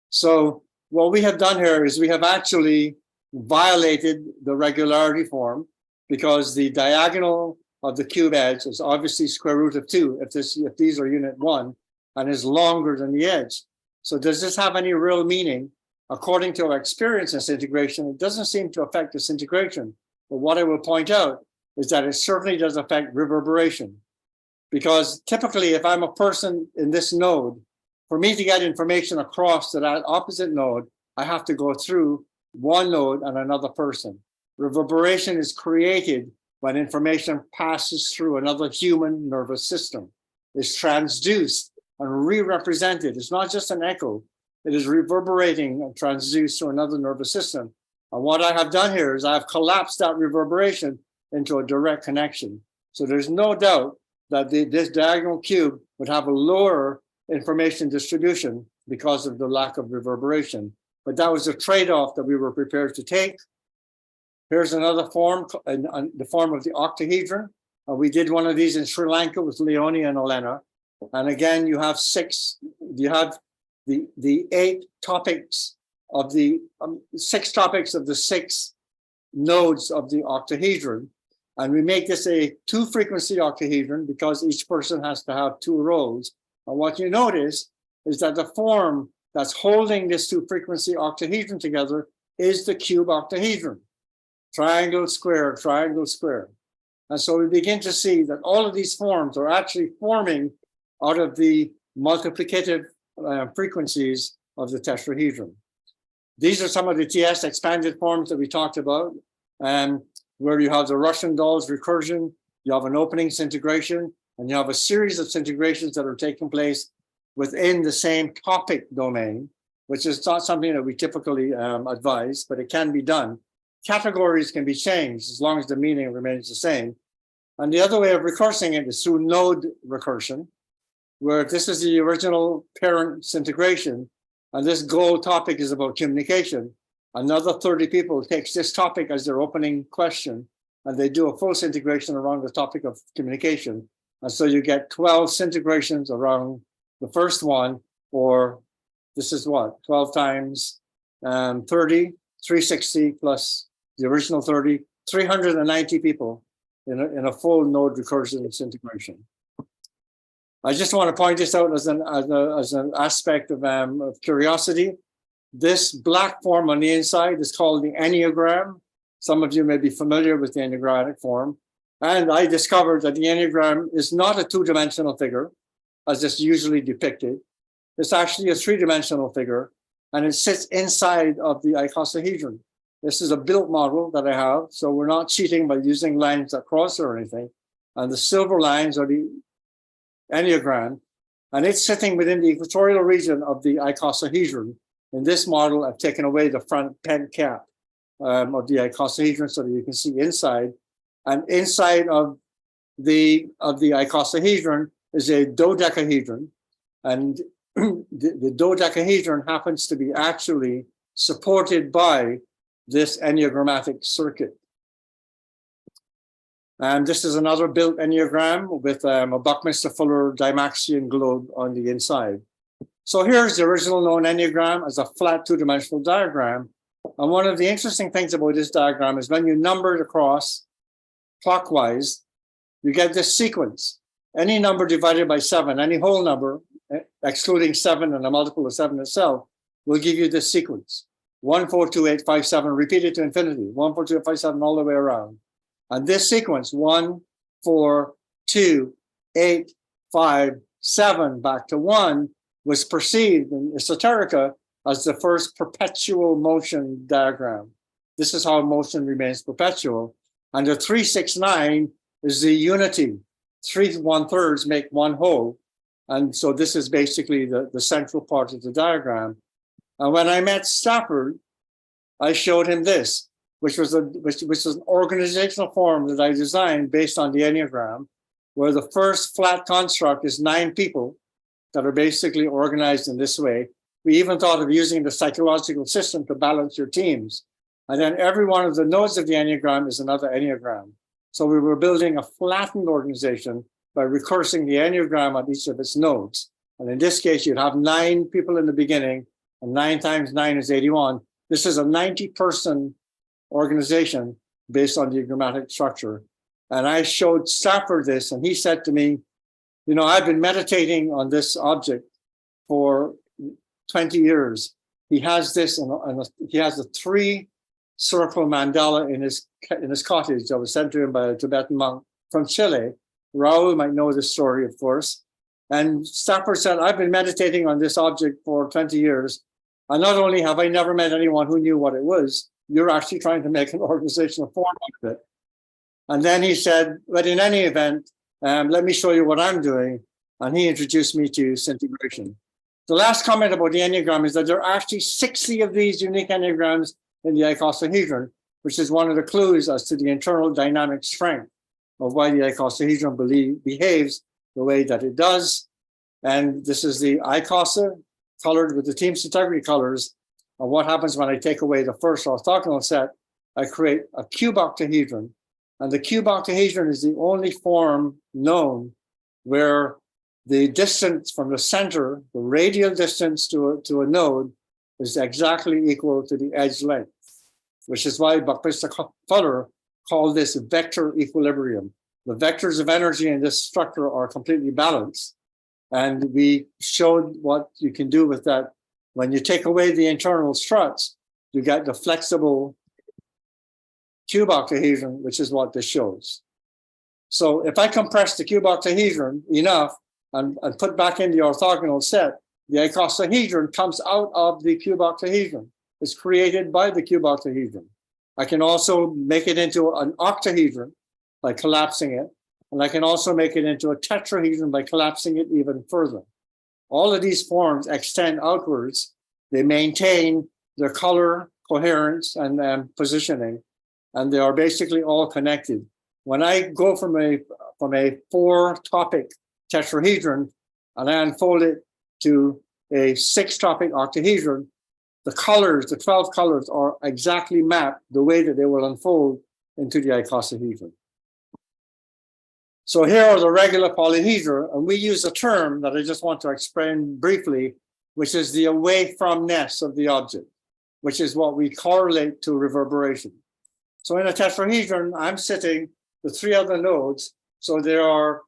So what we have done here is we have actually violated the regularity form because the diagonal of the cube edge is obviously square root of 2 if these are unit 1 and is longer than the edge. So does this have any real meaning? According to our experience in integration, it doesn't seem to affect disintegration. But what I will point out is that it certainly does affect reverberation. Because typically, if I'm a person in this node, for me to get information across to that opposite node, I have to go through one node and another person. Reverberation is created when information passes through another human nervous system. It's transduced and re-represented. It's not just an echo. It is reverberating and transduced to another nervous system. And what I have done here is I've collapsed that reverberation into a direct connection. So there's no doubt that this diagonal cube would have a lower information distribution because of the lack of reverberation. But that was a trade-off that we were prepared to take. Here's another form, the form of the octahedron. We did one of these in Sri Lanka with Leonie and Elena. And again, you have the 8 topics of the 6 topics of the 6 nodes of the octahedron. And we make this a 2-frequency octahedron because each person has to have 2 roles. And what you notice is that the form that's holding this 2-frequency octahedron together is the cube octahedron. Triangle, square, triangle, square. And so we begin to see that all of these forms are actually forming out of the multiplicative frequencies of the tetrahedron. These are some of the TS expanded forms that we talked about, where you have the Russian dolls recursion, you have an opening integration, and you have a series of integrations that are taking place within the same topic domain, which is not something that we typically advise, but it can be done. Categories can be changed as long as the meaning remains the same. And the other way of recursing it is through node recursion, where if this is the original parent integration, and this goal topic is about communication, another 30 people takes this topic as their opening question, and they do a full integration around the topic of communication. And so you get 12 integrations around the first one, or this is what, 12 times 30, 360 plus the original 30, 390 people in a full node recursion integration. I just want to point this out as an aspect of curiosity. This black form on the inside is called the Enneagram. Some of you may be familiar with the Enneagrammatic form. And I discovered that the Enneagram is not a 2-dimensional figure, as it's usually depicted. It's actually a 3-dimensional figure, and it sits inside of the icosahedron. This is a built model that I have, so we're not cheating by using lines that cross or anything. And the silver lines are the Enneagram, and it's sitting within the equatorial region of the icosahedron. In this model, I've taken away the front pen cap of the icosahedron so that you can see inside. And inside of the icosahedron is a dodecahedron, and the dodecahedron happens to be actually supported by this enneagrammatic circuit. And this is another built enneagram with a Buckminster Fuller Dymaxion globe on the inside. So here's the original known enneagram as a flat 2-dimensional diagram. And one of the interesting things about this diagram is when you number it across clockwise, you get this sequence. Any number divided by 7, any whole number, excluding 7 and a multiple of 7 itself, will give you this sequence. 1, 4, 2, 8, 5, 7, repeated to infinity. 1, 4, 2, 8, 5, 7, all the way around. And this sequence, 1, 4, 2, 8, 5, 7, back to 1, was perceived in esoterica as the first perpetual motion diagram. This is how motion remains perpetual. And the 3, 6, 9 is the unity. 3 1/3 make one whole. And so this is basically the central part of the diagram. And when I met Stafford, I showed him this, which was an organizational form that I designed based on the Enneagram, where the first flat construct is 9 people that are basically organized in this way. We even thought of using the psychological system to balance your teams. And then every one of the nodes of the Enneagram is another Enneagram. So we were building a flattened organization by recursing the Enneagram at each of its nodes. And in this case, you'd have 9 people in the beginning, and 9 times 9 is 81. This is a 90-person organization based on the grammatic structure. And I showed Stafford this, and he said to me, you know, I've been meditating on this object for 20 years. He has this, and he has a 3-circle mandala in his cottage that was sent to him by a Tibetan monk from Chile. Raul might know this story, of course. And Stafford said, I've been meditating on this object for 20 years. And not only have I never met anyone who knew what it was, you're actually trying to make an organizational form out of it. And then he said, but in any event, let me show you what I'm doing. And he introduced me to Syntegration. The last comment about the Enneagram is that there are actually 60 of these unique Enneagrams in the icosahedron, which is one of the clues as to the internal dynamic strength of why the icosahedron behaves the way that it does. And this is the icosa colored with the team integrity colors. And what happens when I take away the first orthogonal set, I create a cube octahedron. And the cube octahedron is the only form known where the distance from the center, the radial distance to a node, is exactly equal to the edge length, which is why Baptista Fuller called this vector equilibrium. The vectors of energy in this structure are completely balanced. And we showed what you can do with that. When you take away the internal struts, you get the flexible cube octahedron, which is what this shows. So if I compress the cube octahedron enough and put back in the orthogonal set, the icosahedron comes out of the cube octahedron. It's created by the cube octahedron. I can also make it into an octahedron by collapsing it. And I can also make it into a tetrahedron by collapsing it even further. All of these forms extend outwards. They maintain their color, coherence, and positioning. And they are basically all connected. When I go from a 4-topic tetrahedron and I unfold it to a 6-topic octahedron, the colors, the 12 colors, are exactly mapped the way that they will unfold into the icosahedron. So here are the regular polyhedra, and we use a term that I just want to explain briefly, which is the away from-ness of the object, which is what we correlate to reverberation. So in a tetrahedron, I'm sitting with 3 other nodes, so there are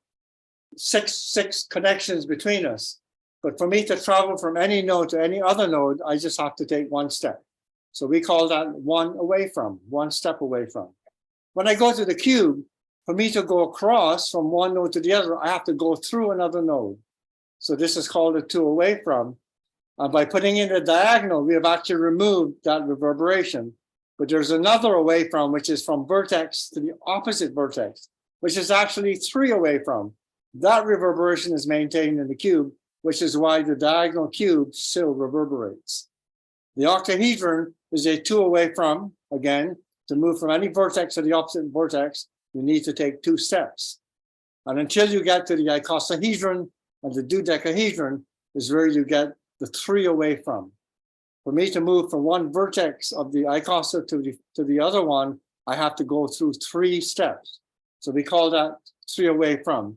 six connections between us. But for me to travel from any node to any other node, I just have to take 1 step. So we call that one step away from. When I go to the cube, for me to go across from one node to the other, I have to go through another node. So this is called a 2 away from. And by putting in a diagonal, we have actually removed that reverberation. But there's another away from, which is from vertex to the opposite vertex, which is actually 3 away from. That reverberation is maintained in the cube, which is why the diagonal cube still reverberates. The octahedron is a 2 away from. Again, to move from any vertex to the opposite vertex, you need to take 2 steps. And until you get to the icosahedron and the dodecahedron is where you get the 3 away from. For me to move from one vertex of the icosa to the other one, I have to go through 3 steps. So we call that 3 away from.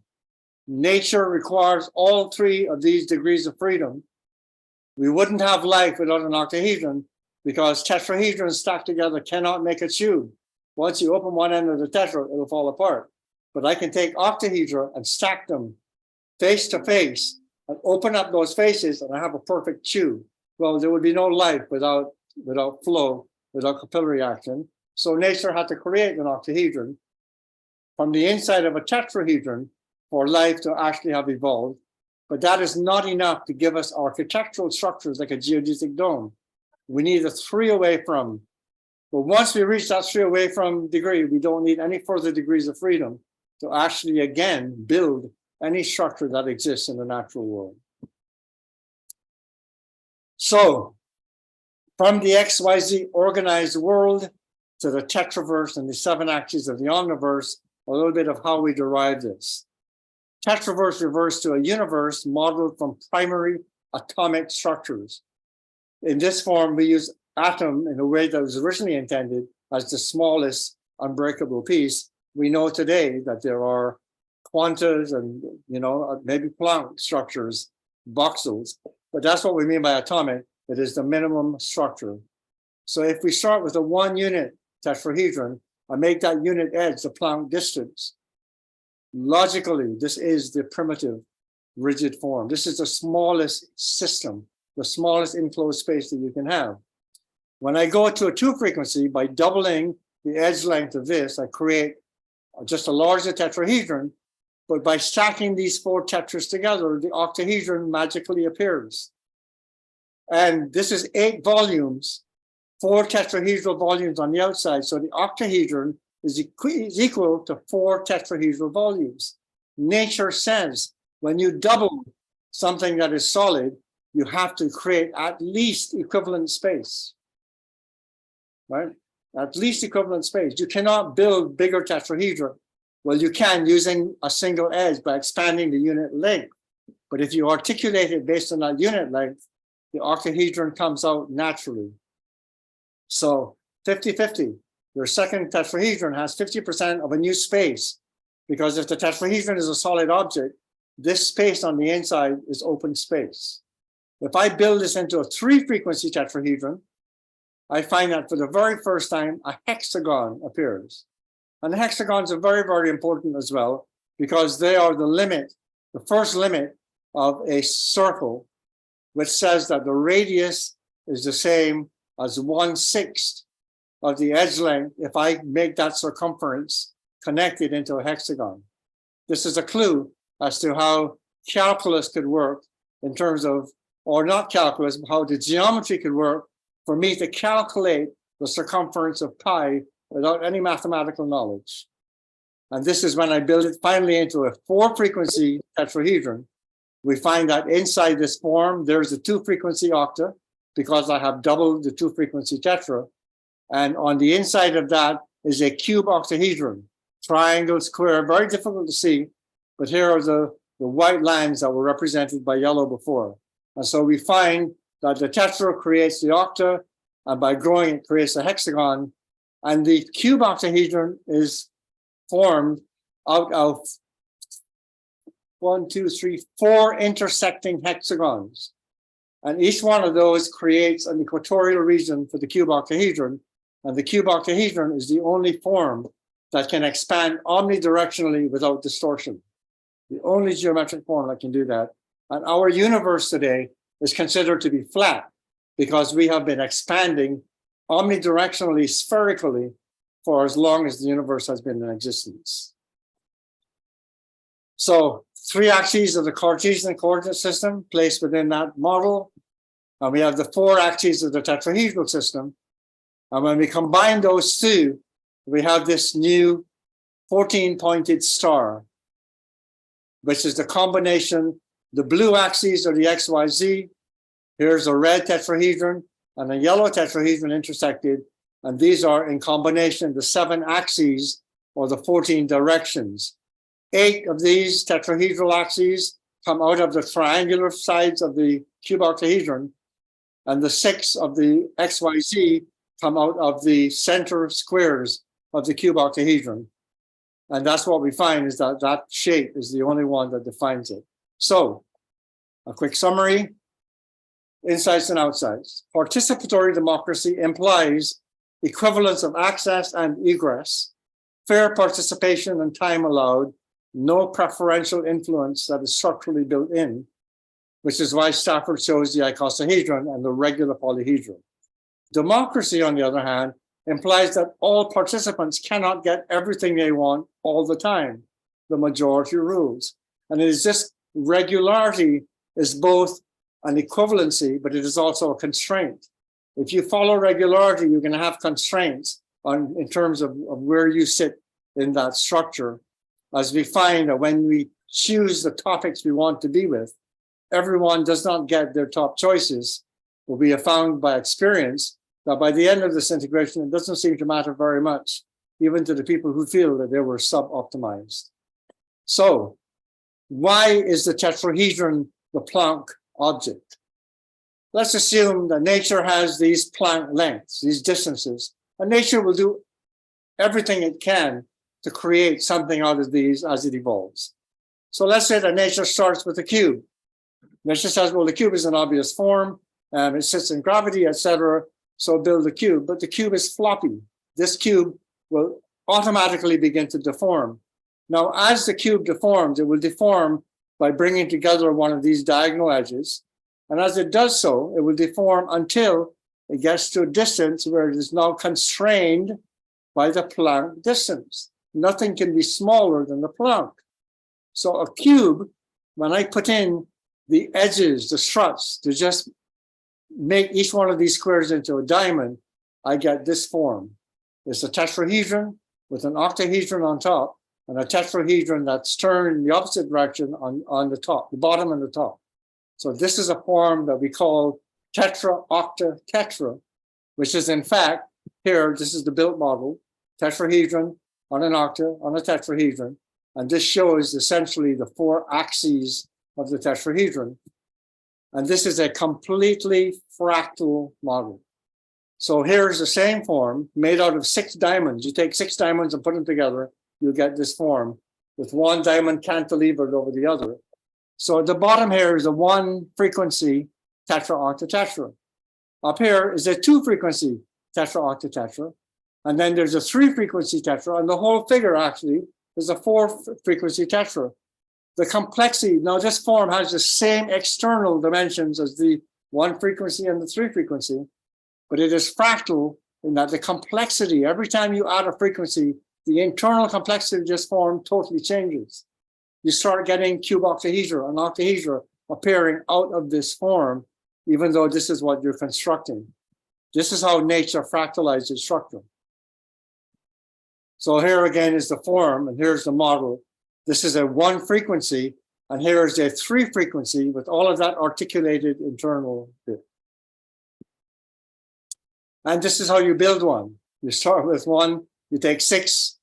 Nature requires all 3 of these degrees of freedom. We wouldn't have life without an octahedron because tetrahedrons stacked together cannot make a tube. Once you open one end of the tetra, it'll fall apart. But I can take octahedra and stack them face to face and open up those faces and I have a perfect tube. Well, there would be no life without flow, without capillary action. So nature had to create an octahedron from the inside of a tetrahedron for life to actually have evolved. But that is not enough to give us architectural structures like a geodesic dome. We need a 3 away from. But once we reach that 3 away from degree, we don't need any further degrees of freedom to actually, again, build any structure that exists in the natural world. So, from the XYZ organized world to the Tetraverse and the 7 axes of the Omniverse, a little bit of how we derive this. Tetraverse refers to a universe modeled from primary atomic structures. In this form, we use atom in a way that was originally intended as the smallest unbreakable piece. We know today that there are quantas and, maybe Planck structures, voxels, but that's what we mean by atomic. It is the minimum structure. So if we start with a 1-unit tetrahedron, I make that unit edge the Planck distance. Logically, this is the primitive rigid form. This is the smallest system, the smallest enclosed space that you can have. When I go to a 2 frequency, by doubling the edge length of this, I create just a larger tetrahedron, but by stacking these 4 tetras together, the octahedron magically appears. And this is 8 volumes, 4 tetrahedral volumes on the outside. So the octahedron is equal to 4 tetrahedral volumes. Nature says when you double something that is solid, you have to create at least equivalent space, right? At least equivalent space. You cannot build bigger tetrahedron. Well, you can using a single edge by expanding the unit length. But if you articulate it based on that unit length, the octahedron comes out naturally. So 50-50, your second tetrahedron has 50% of a new space, because if the tetrahedron is a solid object, this space on the inside is open space. If I build this into a 3-frequency tetrahedron, I find that for the very first time, a hexagon appears. And the hexagons are very, very important as well, because they are the limit, the first limit of a circle, which says that the radius is the same as 1/6 of the edge length if I make that circumference connected into a hexagon. This is a clue as to how calculus could work in terms of, or not calculus, but how the geometry could work for me to calculate the circumference of pi without any mathematical knowledge. And this is when I build it finally into a 4-frequency tetrahedron. We find that inside this form, there's a 2-frequency octa, because I have doubled the 2-frequency tetra. And on the inside of that is a cube octahedron, triangle, square, very difficult to see, but here are the white lines that were represented by yellow before. And so we find that the tetra creates the octa, and by growing it creates a hexagon, and the cube octahedron is formed out of 4 intersecting hexagons. And each one of those creates an equatorial region for the cube octahedron. And the cube octahedron is the only form that can expand omnidirectionally without distortion. The only geometric form that can do that. And our universe today is considered to be flat because we have been expanding omnidirectionally, spherically, for as long as the universe has been in existence. So 3 axes of the Cartesian coordinate system placed within that model. And we have the 4 axes of the tetrahedral system. And when we combine those 2, we have this new 14-pointed star, which is the combination. The blue axes are the XYZ. Here's a red tetrahedron and a yellow tetrahedron intersected. And these are in combination the 7 axes or the 14 directions. 8 of these tetrahedral axes come out of the triangular sides of the cube octahedron, and the 6 of the XYZ come out of the center squares of the cube octahedron. And that's what we find, is that that shape is the only one that defines it. So, a quick summary, insides and outsides. Participatory democracy implies equivalence of access and egress, fair participation and time allowed, no preferential influence that is structurally built in, which is why Stafford chose the icosahedron and the regular polyhedron. Democracy, on the other hand, implies that all participants cannot get everything they want all the time. The majority rules. And it is this regularity is both an equivalency, but it is also a constraint. If you follow regularity, you're going to have constraints in terms of where you sit in that structure. As we find that when we choose the topics we want to be with, everyone does not get their top choices. But we have found by experience that by the end of this integration, it doesn't seem to matter very much, even to the people who feel that they were sub-optimized. So why is the tetrahedron the Planck object? Let's assume that nature has these Planck lengths, these distances, and nature will do everything it can to create something out of these as it evolves. So let's say that nature starts with a cube. Nature says, well, the cube is an obvious form, it sits in gravity, etc. So build a cube, but the cube is floppy. This cube will automatically begin to deform. Now, as the cube deforms, it will deform by bringing together one of these diagonal edges. And as it does so, it will deform until it gets to a distance where it is now constrained by the Planck distance. Nothing can be smaller than the Planck. So a cube, when I put in the edges, the struts, to just make each one of these squares into a diamond, I get this form. It's a tetrahedron with an octahedron on top and a tetrahedron that's turned in the opposite direction on the top, the bottom and the top. So this is a form that we call tetra, octa, tetra, which is in fact, here, this is the built model, tetrahedron on an octa, on a tetrahedron. And this shows essentially the 4 axes of the tetrahedron. And this is a completely fractal model. So here's the same form made out of 6 diamonds. You take 6 diamonds and put them together, you get this form with one diamond cantilevered over the other. So at the bottom here is a 1 frequency tetra octa tetra. Up here is a 2 frequency tetra octa tetra. And then there's a 3 frequency tetra, and the whole figure actually is a 4 frequency tetra. The complexity, now this form has the same external dimensions as the 1 frequency and the 3 frequency, but it is fractal in that the complexity, every time you add a frequency, the internal complexity of this form totally changes. You start getting cube octahedra and octahedra appearing out of this form, even though this is what you're constructing. This is how nature fractalizes structure. So here again is the form, and here's the model. This is a 1 frequency, and here is a 3 frequency with all of that articulated internal bit. And this is how you build one. You start with 1, you take 6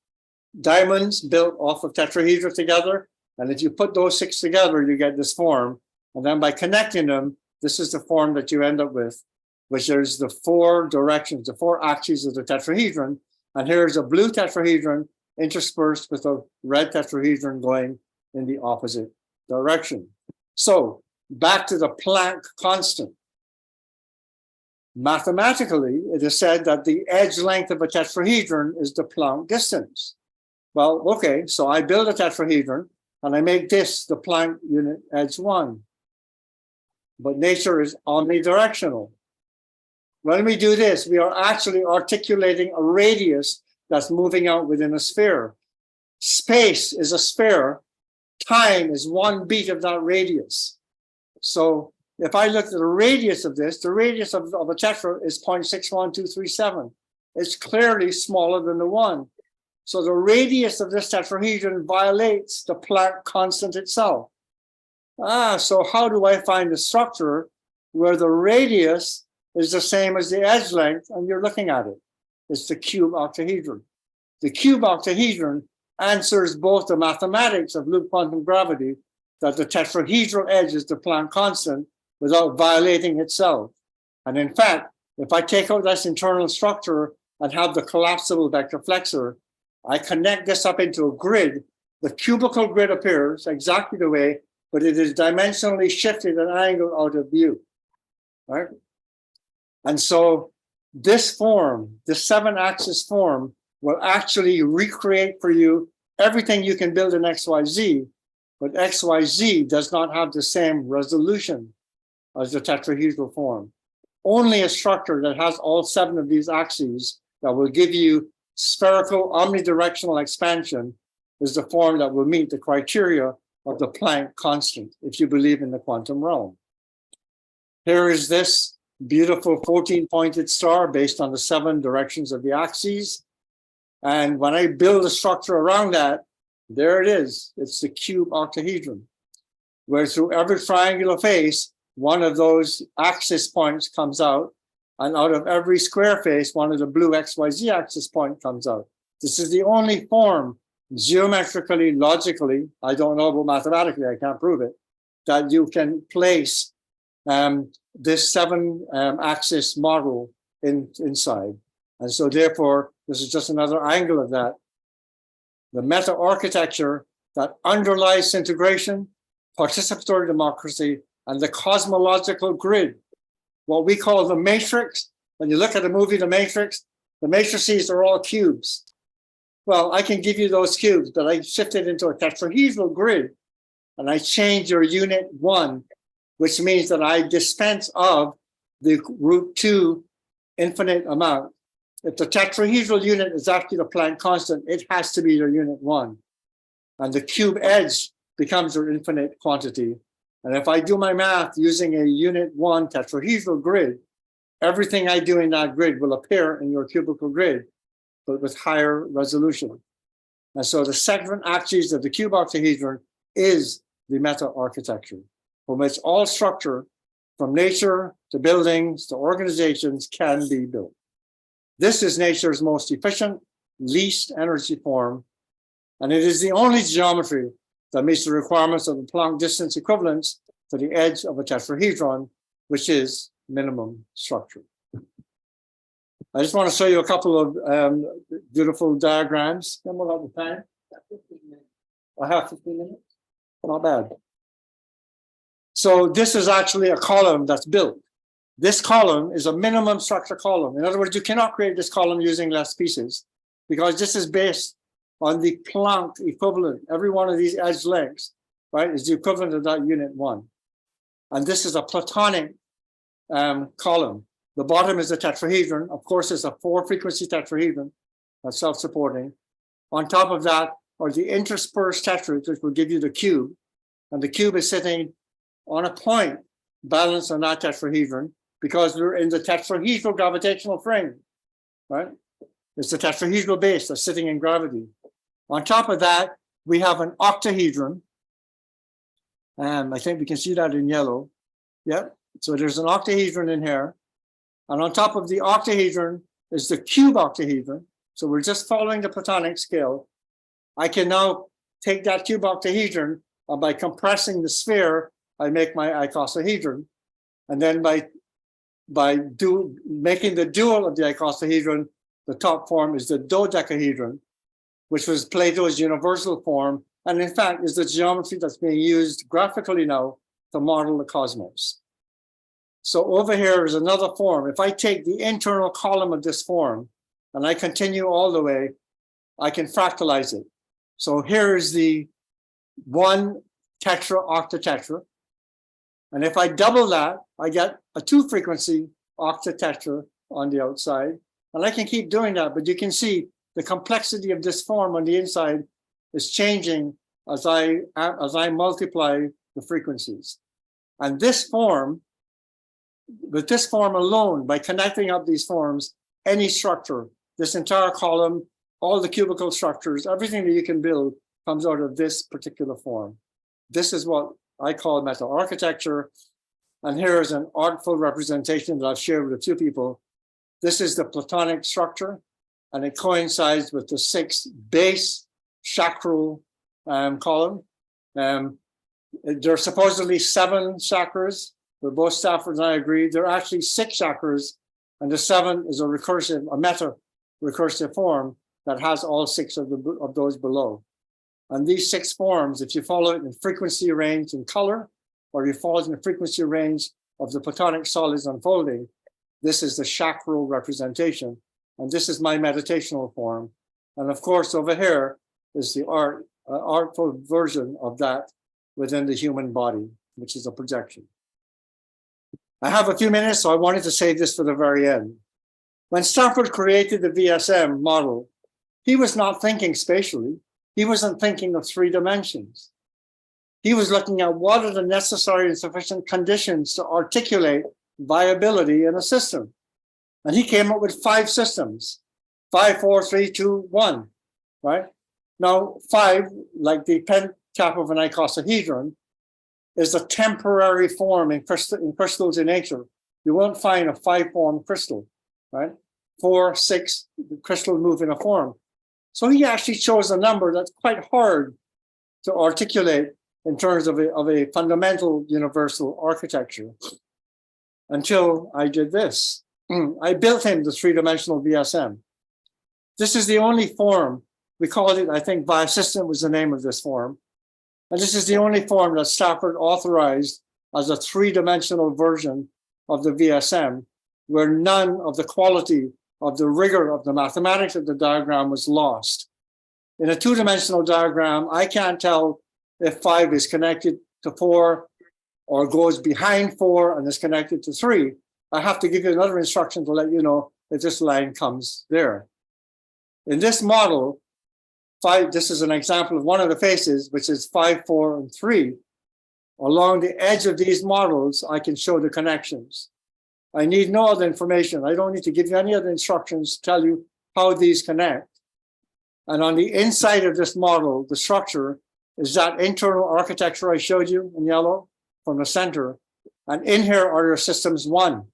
diamonds built off of tetrahedra together, and if you put those 6 together, you get this form. And then by connecting them, this is the form that you end up with, which is the 4 directions, the 4 axes of the tetrahedron. And here's a blue tetrahedron interspersed with a red tetrahedron going in the opposite direction. So back to the Planck constant. Mathematically, it is said that the edge length of a tetrahedron is the Planck distance. Well, okay, so I build a tetrahedron and I make this the Planck unit edge 1. But nature is omnidirectional. When we do this, we are actually articulating a radius that's moving out within a sphere. Space is a sphere. Time is 1 beat of that radius. So if I look at the radius of this, the radius of a tetra is 0.61237. It's clearly smaller than the 1. So the radius of this tetrahedron violates the Planck constant itself. So how do I find a structure where the radius is the same as the edge length and you're looking at it? It's the cube octahedron. The cube octahedron answers both the mathematics of loop quantum gravity, that the tetrahedral edge is the Planck constant, without violating itself. And in fact, if I take out this internal structure and have the collapsible vector flexor, I connect this up into a grid. The cubical grid appears exactly the way, but it is dimensionally shifted an angle out of view, right? And so this form, the 7-axis form, will actually recreate for you everything you can build in XYZ, but XYZ does not have the same resolution as the tetrahedral form. Only a structure that has all 7 of these axes that will give you spherical omnidirectional expansion is the form that will meet the criteria of the Planck constant, if you believe in the quantum realm. Here is this beautiful 14-pointed star based on the 7 directions of the axes. And when I build a structure around that, there it is. It's the cube octahedron, where through every triangular face, one of those axis points comes out, and out of every square face, one of the blue XYZ axis point comes out. This is the only form, geometrically, logically, I don't know about mathematically, I can't prove it, that you can place this 7-axis model inside. And so therefore, this is just another angle of that. The meta architecture that underlies integration, participatory democracy, and the cosmological grid, what we call the matrix. When you look at the movie The Matrix, the matrices are all cubes. Well, I can give you those cubes, but I shifted into a tetrahedral grid, and I change your unit 1, which means that I dispense of the root 2 infinite amount. If the tetrahedral unit is actually the Planck constant, it has to be your unit 1. And the cube edge becomes your infinite quantity. And if I do my math using a unit 1 tetrahedral grid, everything I do in that grid will appear in your cubical grid, but with higher resolution. And so the second axis of the cube octahedron is the meta architecture, from which all structure, from nature to buildings to organizations, can be built. This is nature's most efficient, least energy form, and it is the only geometry that meets the requirements of the Planck distance equivalence to the edge of a tetrahedron, which is minimum structure. I just want to show you a couple of beautiful diagrams. Then we'll have the time. I have 15 minutes. Not bad. So this is actually a column that's built. This column is a minimum structure column. In other words, you cannot create this column using less pieces because this is based on the Planck equivalent. Every one of these edge lengths, right, is the equivalent of that unit 1. And this is a Platonic column. The bottom is a tetrahedron. Of course, it's a 4-frequency tetrahedron that's self-supporting. On top of that are the interspersed tetrads, which will give you the cube. And the cube is sitting on a point balanced on that tetrahedron because we're in the tetrahedral gravitational frame, right? It's the tetrahedral base that's sitting in gravity. On top of that, we have an octahedron. And I think we can see that in yellow. Yep. So there's an octahedron in here. And on top of the octahedron is the cube octahedron. So we're just following the Platonic scale. I can now take that cube octahedron, and by compressing the sphere, I make my icosahedron. And then by making the dual of the icosahedron, the top form is the dodecahedron, which was Plato's universal form, and in fact is the geometry that's being used graphically now to model the cosmos. So over here is another form. If I take the internal column of this form and I continue all the way, I can fractalize it. So here is the 1 tetra octatetra. And if I double that, I get a 2-frequency octatetra on the outside. And I can keep doing that, but you can see the complexity of this form on the inside is changing as I multiply the frequencies. And this form, with this form alone, by connecting up these forms, any structure, this entire column, all the cubical structures, everything that you can build comes out of this particular form. This is what I call meta architecture. And here is an artful representation that I've shared with a few people. This is the Platonic structure, and it coincides with the 6th base chakral column. There are supposedly 7 chakras, but both Stafford and I agree. There are actually 6 chakras, and the 7th is a meta recursive form that has all 6 of those below. And these 6 forms, if you follow it in frequency range and color, or you follow it in the frequency range of the Platonic solids unfolding, this is the chakral representation. And this is my meditational form. And of course, over here is the artful version of that within the human body, which is a projection. I have a few minutes, so I wanted to save this for the very end. When Stafford created the VSM model, he was not thinking spatially. He wasn't thinking of 3 dimensions. He was looking at what are the necessary and sufficient conditions to articulate viability in a system. And he came up with 5 systems, 5, 4, 3, 2, 1, right? Now, 5, like the pentap of an icosahedron, is a temporary form in crystals in nature. You won't find a 5-form crystal, right? 4, 6, the crystals move in a form. So he actually chose a number that's quite hard to articulate in terms of a fundamental universal architecture until I did this. I built him the 3-dimensional VSM. This is the only form, we called it, I think, Biosystem was the name of this form. And this is the only form that Stafford authorized as a 3-dimensional version of the VSM, where none of the quality of the rigor of the mathematics of the diagram was lost. In a two-dimensional diagram, I can't tell if 5 is connected to 4 or goes behind 4 and is connected to 3. I have to give you another instruction to let you know that this line comes there. In this model, 5, this is an example of one of the faces, which is 5, 4, and 3. Along the edge of these models, I can show the connections. I need no other information. I don't need to give you any other instructions to tell you how these connect. And on the inside of this model, the structure is that internal architecture I showed you in yellow from the center. And in here are your systems 1.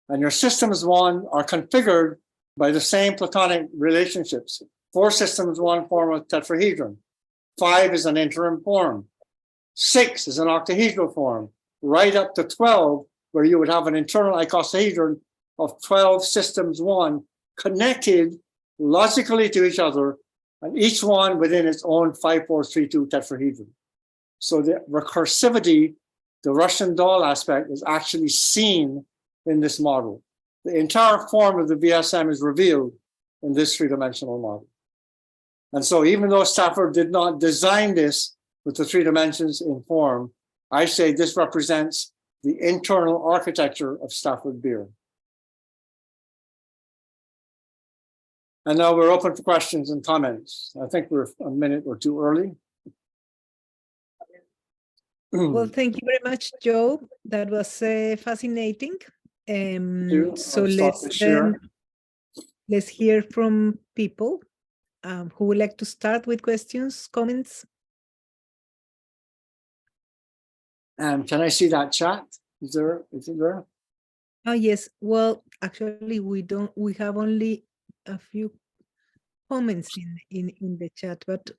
And your systems 1 are configured by the same platonic relationships. 4 systems 1 form a tetrahedron. 5 is an interim form. 6 is an octahedral form, right up to 12, where you would have an internal icosahedron of 12 systems 1 connected logically to each other, and each one within its own 5, 4, 3, 2 tetrahedron. So the recursivity, the Russian doll aspect, is actually seen in this model. The entire form of the VSM is revealed in this three-dimensional model. And so even though Stafford did not design this with the 3 dimensions in form, I say this represents the internal architecture of Stafford Beer. And now we're open for questions and comments. I think we're a minute or two early. Well, thank you very much, Joe. That was fascinating. So let's hear from people who would like to start with questions, comments. Can I see that chat? Is it there? Oh, yes. Well, actually, we have only a few comments in the chat, but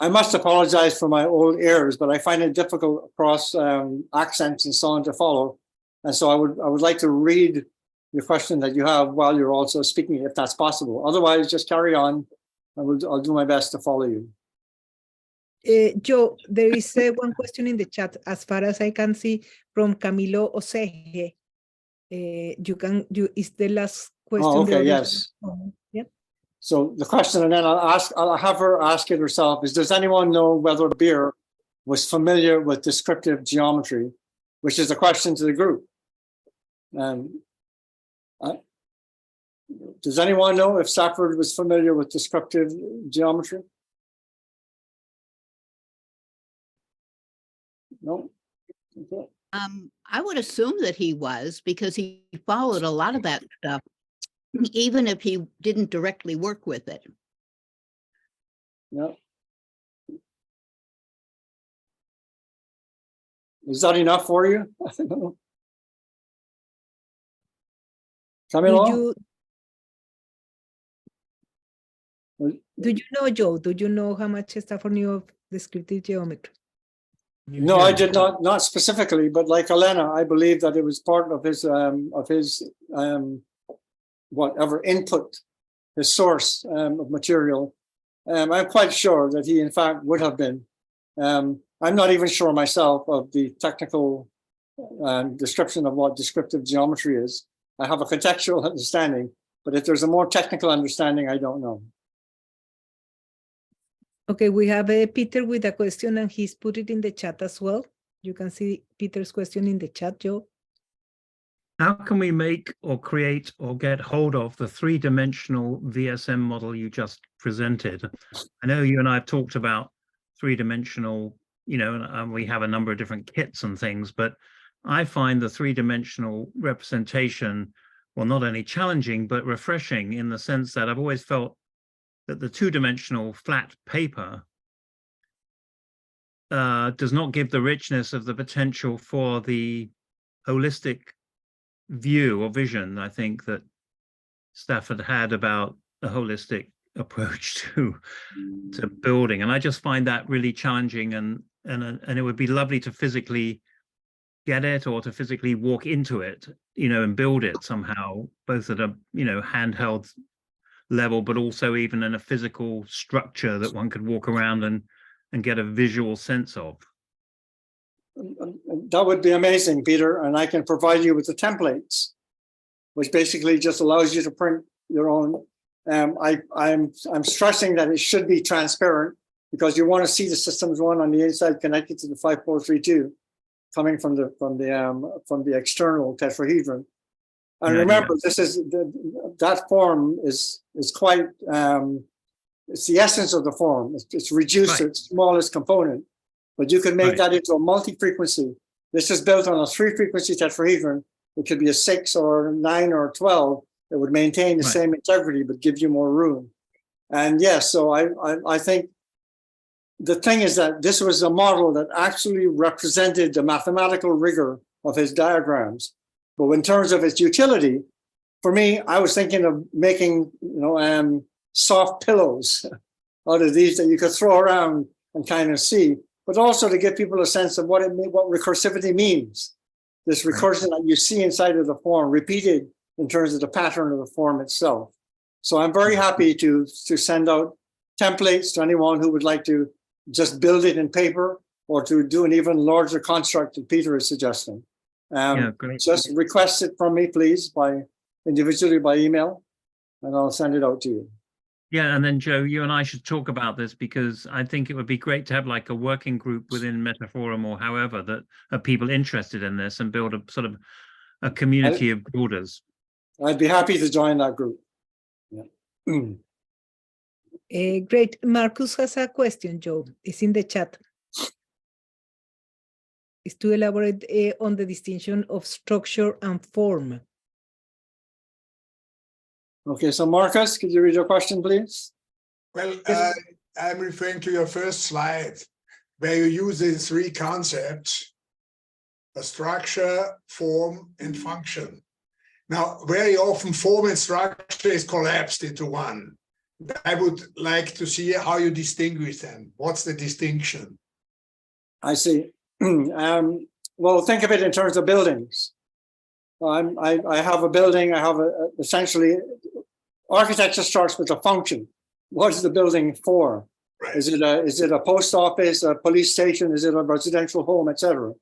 I must apologize for my old ears, but I find it difficult across accents and so on to follow. And so I would like to read the question that you have while you're also speaking, if that's possible. Otherwise, just carry on. I'll do my best to follow you. Joe, there is one question in the chat, as far as I can see, from Camilo Osege. Is the last question? Oh, okay, yes. Yeah. So the question, and then I'll have her ask it herself, is does anyone know whether Beer was familiar with descriptive geometry, which is a question to the group. Does anyone know if Stafford was familiar with descriptive geometry? No? Okay. I would assume that he was, because he followed a lot of that stuff, even if he didn't directly work with it. Yeah. Is that enough for you? Camilo? Do you know, Joe? Do you know how much Stafford knew of descriptive geometry? No, I did not specifically, but like Elena, I believe that it was part of his whatever input, his source of material. I'm quite sure that he, in fact, would have been. I'm not even sure myself of the technical description of what descriptive geometry is. I have a contextual understanding, but if there's a more technical understanding, I don't know. Okay, we have Peter with a question, and he's put it in the chat as well. You can see Peter's question in the chat, Joe. How can we make or create or get hold of the three-dimensional VSM model you just presented? I know you and I have talked about three-dimensional, and we have a number of different kits and things, but I find the three-dimensional representation, well, not only challenging, but refreshing, in the sense that I've always felt that the two-dimensional flat paper does not give the richness of the potential for the holistic view or vision, I think, that Stafford had about a holistic approach to building. And I just find that really challenging, and it would be lovely to physically get it, or to physically walk into it, and build it somehow, both at a handheld level, but also even in a physical structure that one could walk around and get a visual sense of. That would be amazing, Peter, and I can provide you with the templates, which basically just allows you to print your own I'm stressing that it should be transparent because you want to see the systems one on the inside connected to the 5432 coming from the external tetrahedron. And remember, this is that form is quite it's the essence of the form. It's reduced to its smallest component, but you can make that into a multi-frequency. This is built on a 3-frequency tetrahedron. It could be a 6 or 9 or 12. It would maintain the same integrity, but give you more room. And yes, so I think the thing is that this was a model that actually represented the mathematical rigor of his diagrams. But in terms of its utility, for me, I was thinking of making, soft pillows out of these that you could throw around and kind of see, but also to give people a sense of what recursivity means. This recursion that you see inside of the form repeated in terms of the pattern of the form itself. So I'm very happy to send out templates to anyone who would like to just build it in paper or to do an even larger construct that Peter is suggesting. Just request it from me, please, individually by email, and I'll send it out to you. Yeah, and then Joe, you and I should talk about this because I think it would be great to have like a working group within Metaphorum or however that are people interested in this and build a sort of a community of builders. I'd be happy to join that group. Yeah. Great. Marcus has a question, Joe. It's in the chat. It's to elaborate on the distinction of structure and form. Okay, so Marcus, could you read your question, please? Well, I'm referring to your first slide, where you use these 3 concepts: a structure, form, and function. Now, very often form and structure is collapsed into one. I would like to see how you distinguish them. What's the distinction? I see. Well, think of it in terms of buildings. I have a building. I have essentially architecture starts with a function. What is the building for? Right. Is it a post office, a police station? Is it a residential home, etc.?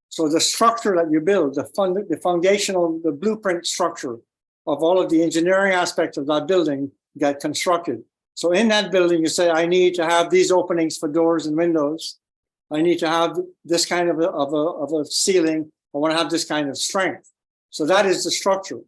So the structure that you build, the foundational, the blueprint structure of all of the engineering aspects of that building get constructed. So in that building, you say, I need to have these openings for doors and windows. I need to have this kind of a ceiling. I want to have this kind of strength. So that is the structure.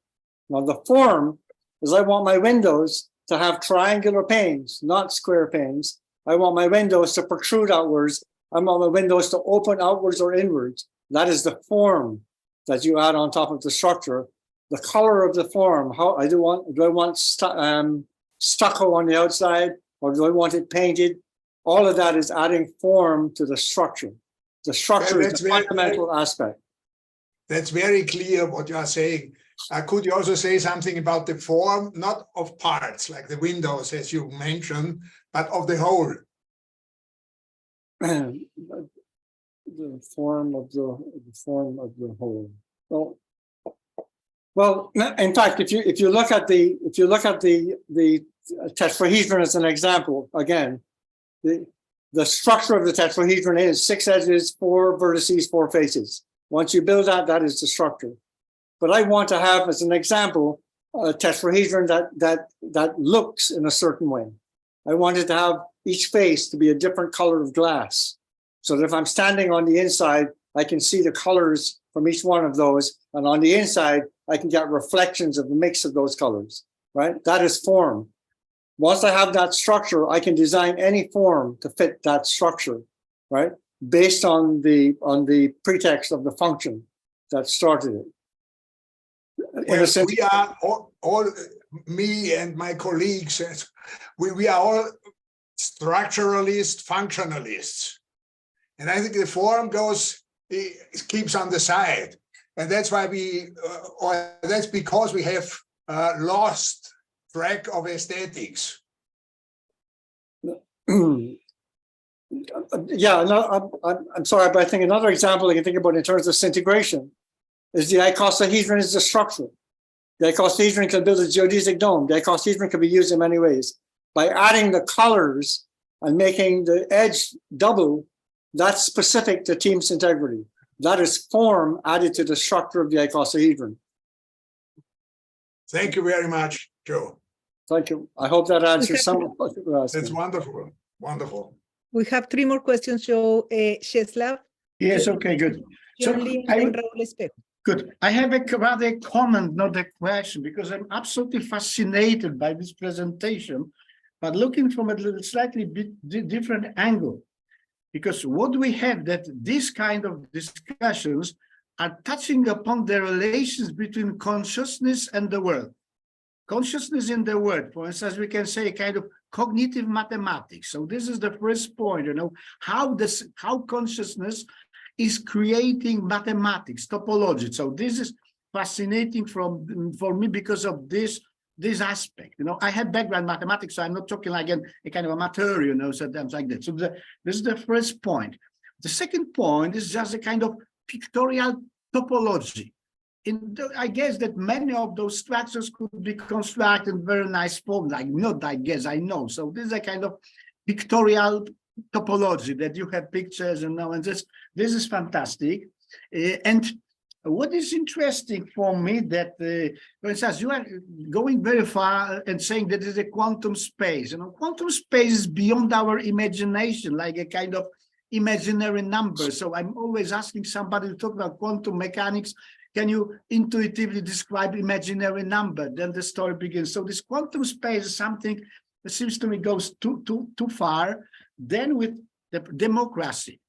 Now the form is I want my windows to have triangular panes, not square panes. I want my windows to protrude outwards. I want my windows to open outwards or inwards. That is the form that you add on top of the structure. The color of the form, do I want stucco on the outside, or do I want it painted? All of that is adding form to the structure. The structure is the fundamental aspect. That's very clear what you are saying. Could you also say something about the form, not of parts like the windows, as you mentioned, but of the whole? The form of the whole. Well, in fact, if you look at the tetrahedron as an example, again, the structure of the tetrahedron is 6 edges, 4 vertices, 4 faces. Once you build that is the structure. But I want to have, as an example, a tetrahedron that looks in a certain way. I wanted to have each face to be a different color of glass, so that if I'm standing on the inside, I can see the colors from each one of those, and on the inside, I can get reflections of the mix of those colors, right? That is form. Once I have that structure, I can design any form to fit that structure, right? Based on the pretext of the function that started it. Well, we are all, me and my colleagues, we are all structuralists, functionalists. And I think the form keeps on the side. And that's why that's because we have lost track of aesthetics. Yeah, no, I'm sorry, but I think another example I can think about in terms of disintegration is the icosahedron is the structure. The icosahedron can build a geodesic dome. The icosahedron can be used in many ways. By adding the colors and making the edge double, that's specific to Team's integrity. That is form added to the structure of the icosahedron. Thank you very much, Joe. Thank you. I hope that answers some of what you were asking. It's wonderful, wonderful. We have 3 more questions, Joe. Czeslaw, Yes, okay, good. So John Lee, I and would- then Raul Espejo. Good. I have a rather comment, not a question, because I'm absolutely fascinated by this presentation, but looking from a little slightly different angle. Because what we have that this kind of discussions are touching upon the relations between consciousness and the world. Consciousness in the world, for instance, we can say kind of cognitive mathematics. So this is the first point, how consciousness is creating mathematics, topology. So this is fascinating for me because of this aspect. I have background mathematics, so I'm not talking like a kind of amateur, sometimes like that. So this is the first point. The second point is just a kind of pictorial topology. I guess that many of those structures could be constructed in very nice form, I know. So this is a kind of pictorial topology that you have pictures and this is fantastic. And what is interesting for me that, for instance, you are going very far and saying that is a quantum space. Quantum space is beyond our imagination, like a kind of imaginary number. So I'm always asking somebody to talk about quantum mechanics. Can you intuitively describe imaginary number? Then the story begins. So this quantum space is something that seems to me goes too far. Then with the democracy,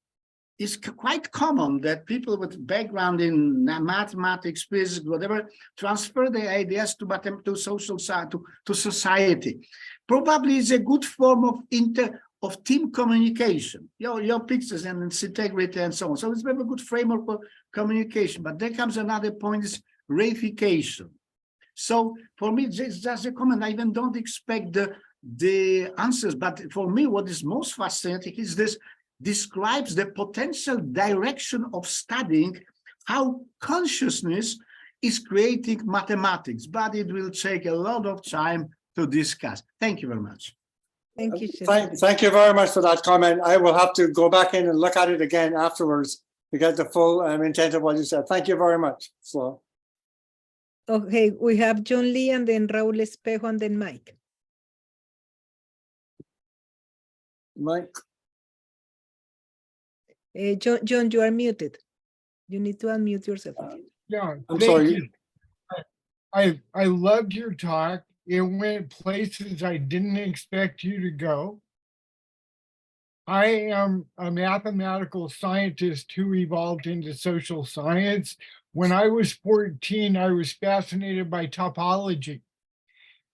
it's quite common that people with background in mathematics, physics, whatever, transfer their ideas to social side, to society. Probably it's a good form of team communication. Your pictures and its integrity and so on. So it's a very good framework for communication. But there comes another point: is reification. So for me, it's just a comment. I even don't expect the answers, but for me, what is most fascinating is this describes the potential direction of studying how consciousness is creating mathematics, but it will take a lot of time to discuss. Thank you very much. Thank you, Czeslaw. Thank you very much for that comment. I will have to go back in and look at it again afterwards to get the full intent of what you said. Thank you very much. So, Okay, we have John Lee and then Raul Espejo and then Mike. Mike. John, you are muted. You need to unmute yourself. Yeah, I'm thank sorry. you. I loved your talk. It went places I didn't expect you to go. I am a mathematical scientist who evolved into social science. When I was 14, I was fascinated by topology.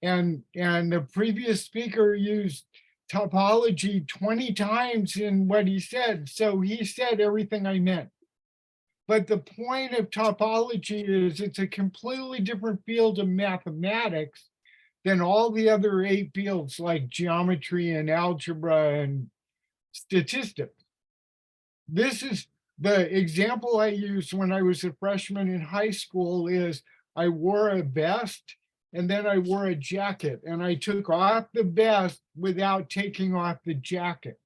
And the previous speaker used topology 20 times in what he said. So he said everything I meant. But the point of topology is it's a completely different field of mathematics than all the other 8 fields like geometry and algebra and statistics. This is the example I used when I was a freshman in high school is I wore a vest and then I wore a jacket and I took off the vest without taking off the jacket,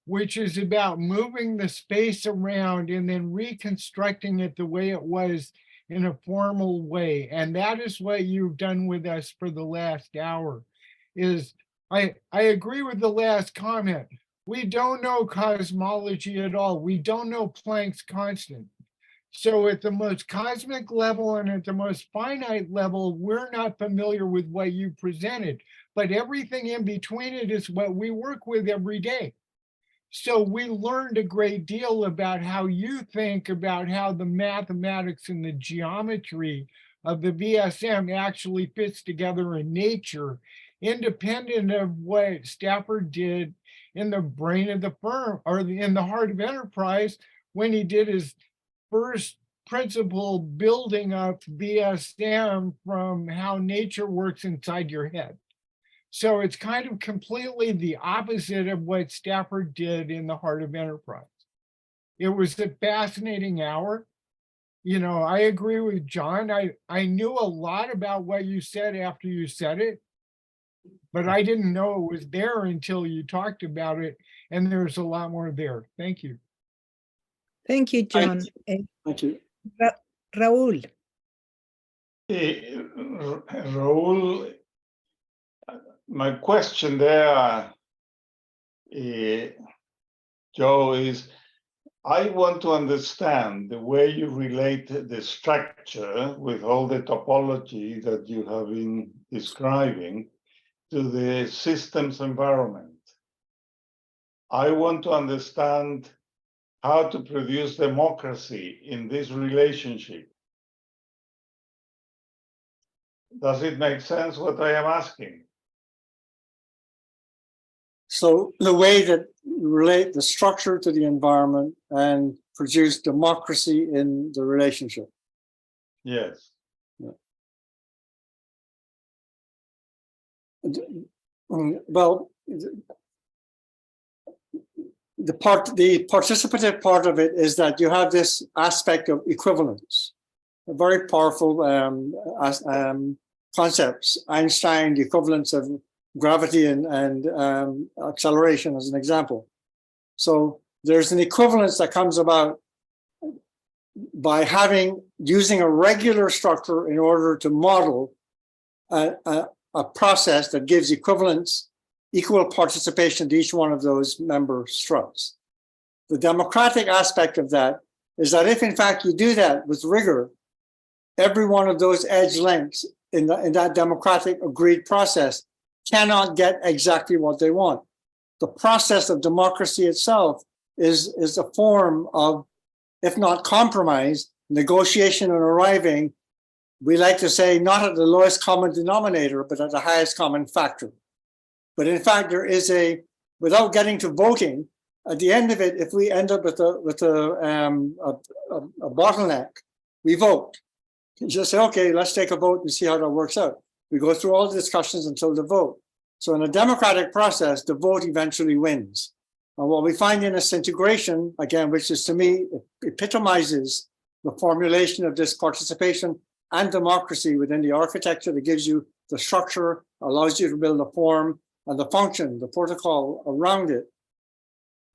which is about moving the space around and then reconstructing it the way it was in a formal way. And that is what you've done with us for the last hour. Is I agree with the last comment. We don't know cosmology at all. We don't know Planck's constant. So at the most cosmic level and at the most finite level, we're not familiar with what you presented, but everything in between it is what we work with every day. So we learned a great deal about how you think about how the mathematics and the geometry of the VSM actually fits together in nature, independent of what Stafford did in the brain of the firm or in the heart of enterprise when he did his first principle building up VSM from how nature works inside your head. So it's kind of completely the opposite of what Stafford did in the heart of enterprise. It was a fascinating hour. I agree with John. I knew a lot about what you said after you said it, but I didn't know it was there until you talked about it. And there's a lot more there. Thank you. Thank you, John. Thank you. Raul. Raul, my question there, Joe, is I want to understand the way you relate the structure with all the topology that you have been describing to the systems environment. I want to understand how to produce democracy in this relationship. Does it make sense what I am asking? So the way that you relate the structure to the environment and produce democracy in the relationship. Yes. Well, the participative part of it is that you have this aspect of equivalence, a very powerful concepts. Einstein, the equivalence of gravity and acceleration as an example. So there's an equivalence that comes about by using a regular structure in order to model a process that gives equal participation to each one of those member struts. The democratic aspect of that is that if in fact you do that with rigor, every one of those edge lengths in that democratic agreed process cannot get exactly what they want. The process of democracy itself is a form of, if not compromise, negotiation and arriving, we like to say, not at the lowest common denominator, but at the highest common factor. But in fact, there is without getting to voting, at the end of it, if we end up with a bottleneck, we vote. You just say, okay, let's take a vote and see how that works out. We go through all the discussions until the vote. So in a democratic process, the vote eventually wins. And what we find in this integration, again, which is to me, epitomizes the formulation of this participation and democracy within the architecture that gives you the structure, allows you to build a form, and the function, the protocol around it,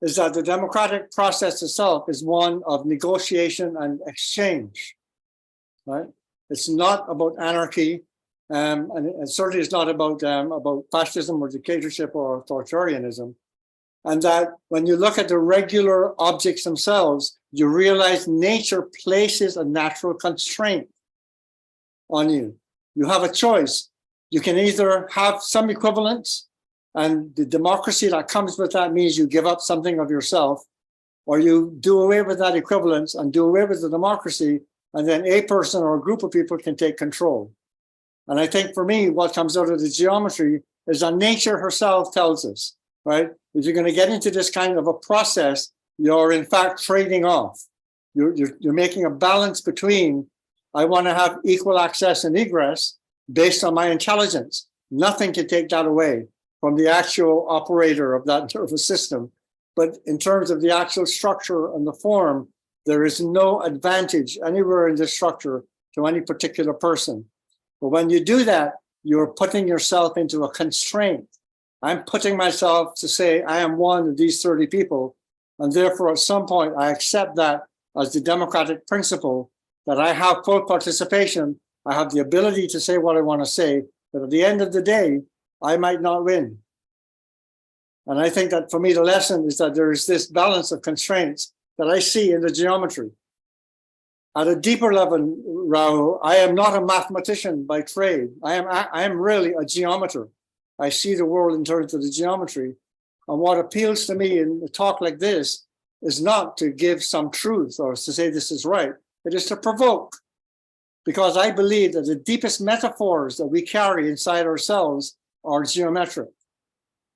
is that the democratic process itself is one of negotiation and exchange, right? It's not about anarchy, and it certainly is not about fascism or dictatorship or authoritarianism. And that when you look at the regular objects themselves, you realize nature places a natural constraint on you. You have a choice. You can either have some equivalence, and the democracy that comes with that means you give up something of yourself, or you do away with that equivalence and do away with the democracy, and then a person or a group of people can take control. And I think for me, what comes out of the geometry is that nature herself tells us, right? If you're going to get into this kind of a process, you're in fact trading off. You're making a balance between, I want to have equal access and egress based on my intelligence. Nothing can take that away from the actual operator of that nervous system. But in terms of the actual structure and the form, there is no advantage anywhere in this structure to any particular person. But when you do that, you're putting yourself into a constraint. I'm putting myself to say, I am one of these 30 people. And therefore, at some point, I accept that as the democratic principle, that I have full participation. I have the ability to say what I want to say. But at the end of the day, I might not win. And I think that for me, the lesson is that there is this balance of constraints that I see in the geometry. At a deeper level, Raul, I am not a mathematician by trade. I am really a geometer. I see the world in terms of the geometry. And what appeals to me in a talk like this is not to give some truth or to say this is right. It is to provoke. Because I believe that the deepest metaphors that we carry inside ourselves are geometric.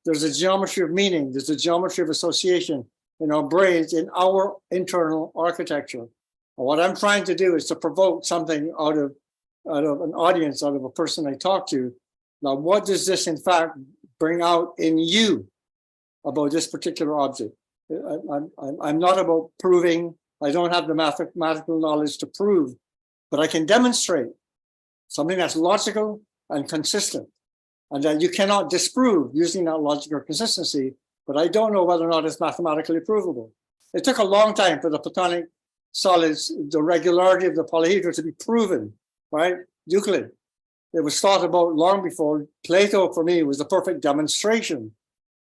There's a geometry of meaning. There's a geometry of association in our brains, in our internal architecture. And what I'm trying to do is to provoke something out of an audience, out of a person I talk to. Now, what does this, in fact, bring out in you about this particular object? I'm not about proving. I don't have the mathematical knowledge to prove, but I can demonstrate something that's logical and consistent, and that you cannot disprove using that logic or consistency, but I don't know whether or not it's mathematically provable. It took a long time for the Platonic solids, the regularity of the polyhedra to be proven, right? Euclid. it was thought about long before. Plato, for me, was the perfect demonstration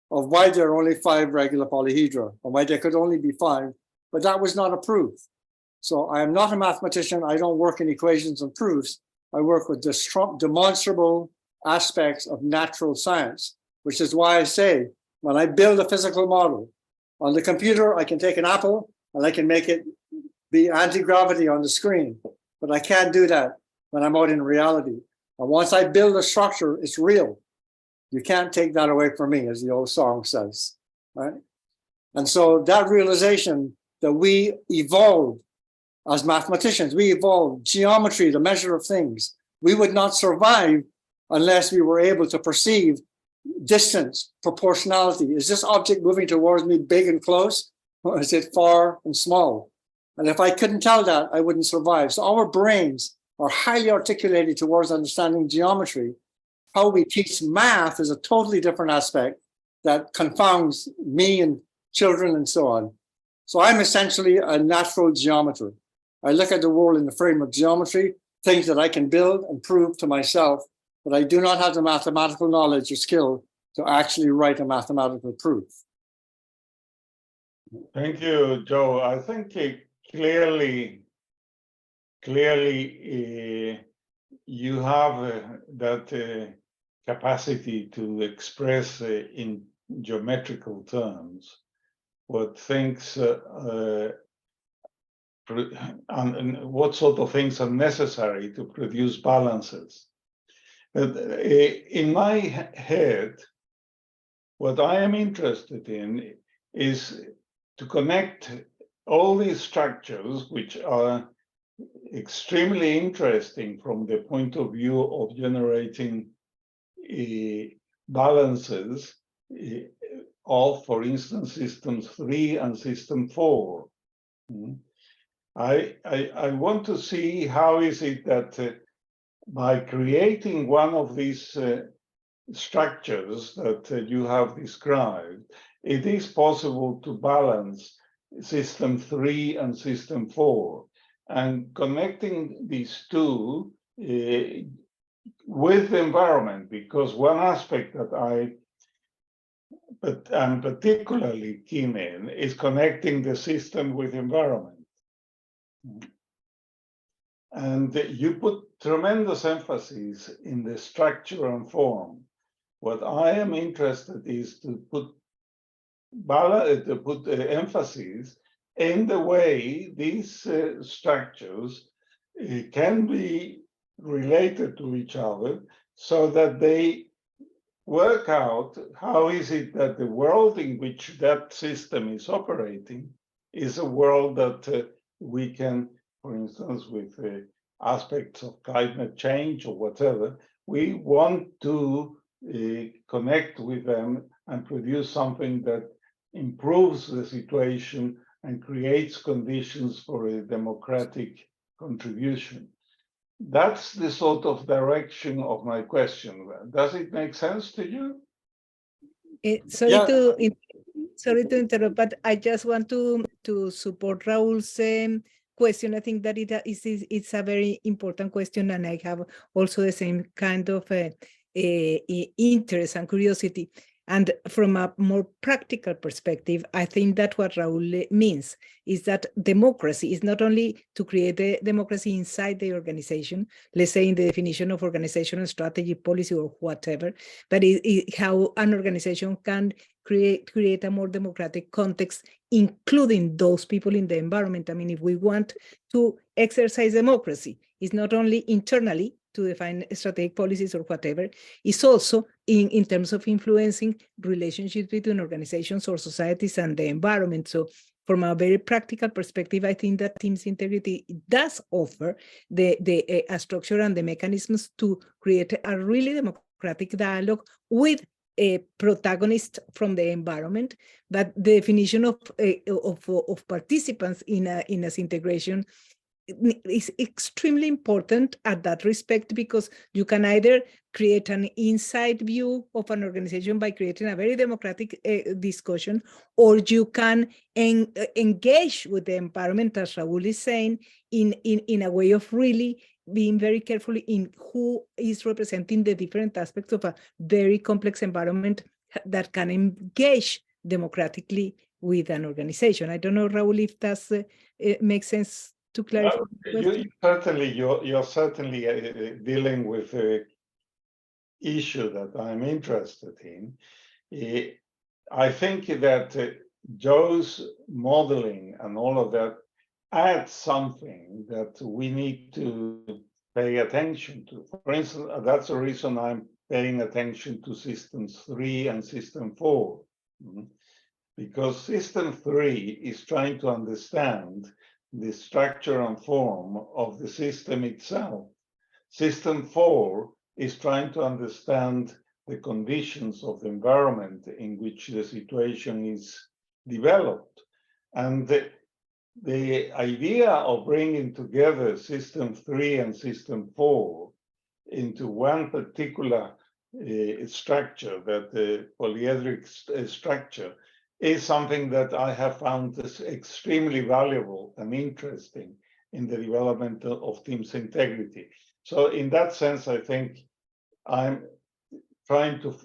of why there are only 5 regular polyhedra and why there could only be 5, but that was not a proof. So I am not a mathematician. I don't work in equations and proofs. I work with demonstrable aspects of natural science, which is why I say, when I build a physical model on the computer, I can take an apple and I can make it be anti-gravity on the screen, but I can't do that when I'm out in reality. And once I build a structure, it's real. You can't take that away from me, as the old song says, right? And so that realization that we evolved as mathematicians, we evolved geometry, the measure of things. We would not survive unless we were able to perceive distance, proportionality. Is this object moving towards me big and close, or is it far and small? And if I couldn't tell that, I wouldn't survive. So our brains are highly articulated towards understanding geometry. How we teach math is a totally different aspect that confounds me and children and so on. So I'm essentially a natural geometer. I look at the world in the frame of geometry, things that I can build and prove to myself, but I do not have the mathematical knowledge or skill to actually write a mathematical proof. Thank you, Joe. I think clearly you have that capacity to express in geometrical terms what things and what sort of things are necessary to produce balances. But in my head, what I am interested in is to connect all these structures, which are extremely interesting from the point of view of generating balances of, for instance, systems 3 and system 4. I want to see how is it that by creating one of these structures that you have described, it is possible to balance system 3 and system 4, and connecting these two with the environment, because one aspect that I'm particularly keen in is connecting the system with environment. And you put tremendous emphasis in the structure and form. What I am interested is to put emphasis in the way these structures can be related to each other, so that they work out how is it that the world in which that system is operating is a world that we can, for instance, with aspects of climate change or whatever, we want to connect with them and produce something that improves the situation and creates conditions for a democratic contribution. That's the sort of direction of my question. Does it make sense to you? Sorry Yeah. to interrupt, but I just want to support Raul's question. I think that it's a very important question, and I have also the same kind of interest and curiosity. And from a more practical perspective, I think that what Raul means is that democracy is not only to create a democracy inside the organization, let's say in the definition of organizational strategy, policy, or whatever, but how an organization can create a more democratic context, including those people in the environment. I mean, if we want to exercise democracy, it's not internally to define strategic policies or whatever, it's also in terms of influencing relationships between organizations or societies and the environment. So from a very practical perspective, I think that team's integrity does offer the structure and the mechanisms to create a really democratic dialogue with a protagonist from the environment. But the definition of participants in a integration is extremely important at that respect, because you can either create an inside view of an organization by creating a very democratic discussion, or you can engage with the environment, as Raul is saying, in a way of really being very careful in who is representing the different aspects of a very complex environment that can engage democratically with an organization. I don't know, Raul, if that's it makes sense to clarify. You're certainly dealing with a issue that I'm interested in. I think that Joe's modeling and all of that adds something that we need to pay attention to. For instance, that's the reason I'm paying attention to systems 3 and system 4. Because system 3 is trying to understand the structure and form of the system itself. System 4 is trying to understand the conditions of the environment in which the situation is developed. And the idea of bringing together system 3 and system 4 into one particular structure, that the polyedric structure, is something that I have found extremely valuable and interesting in the development of team's integrity. So in that sense, I think I'm trying to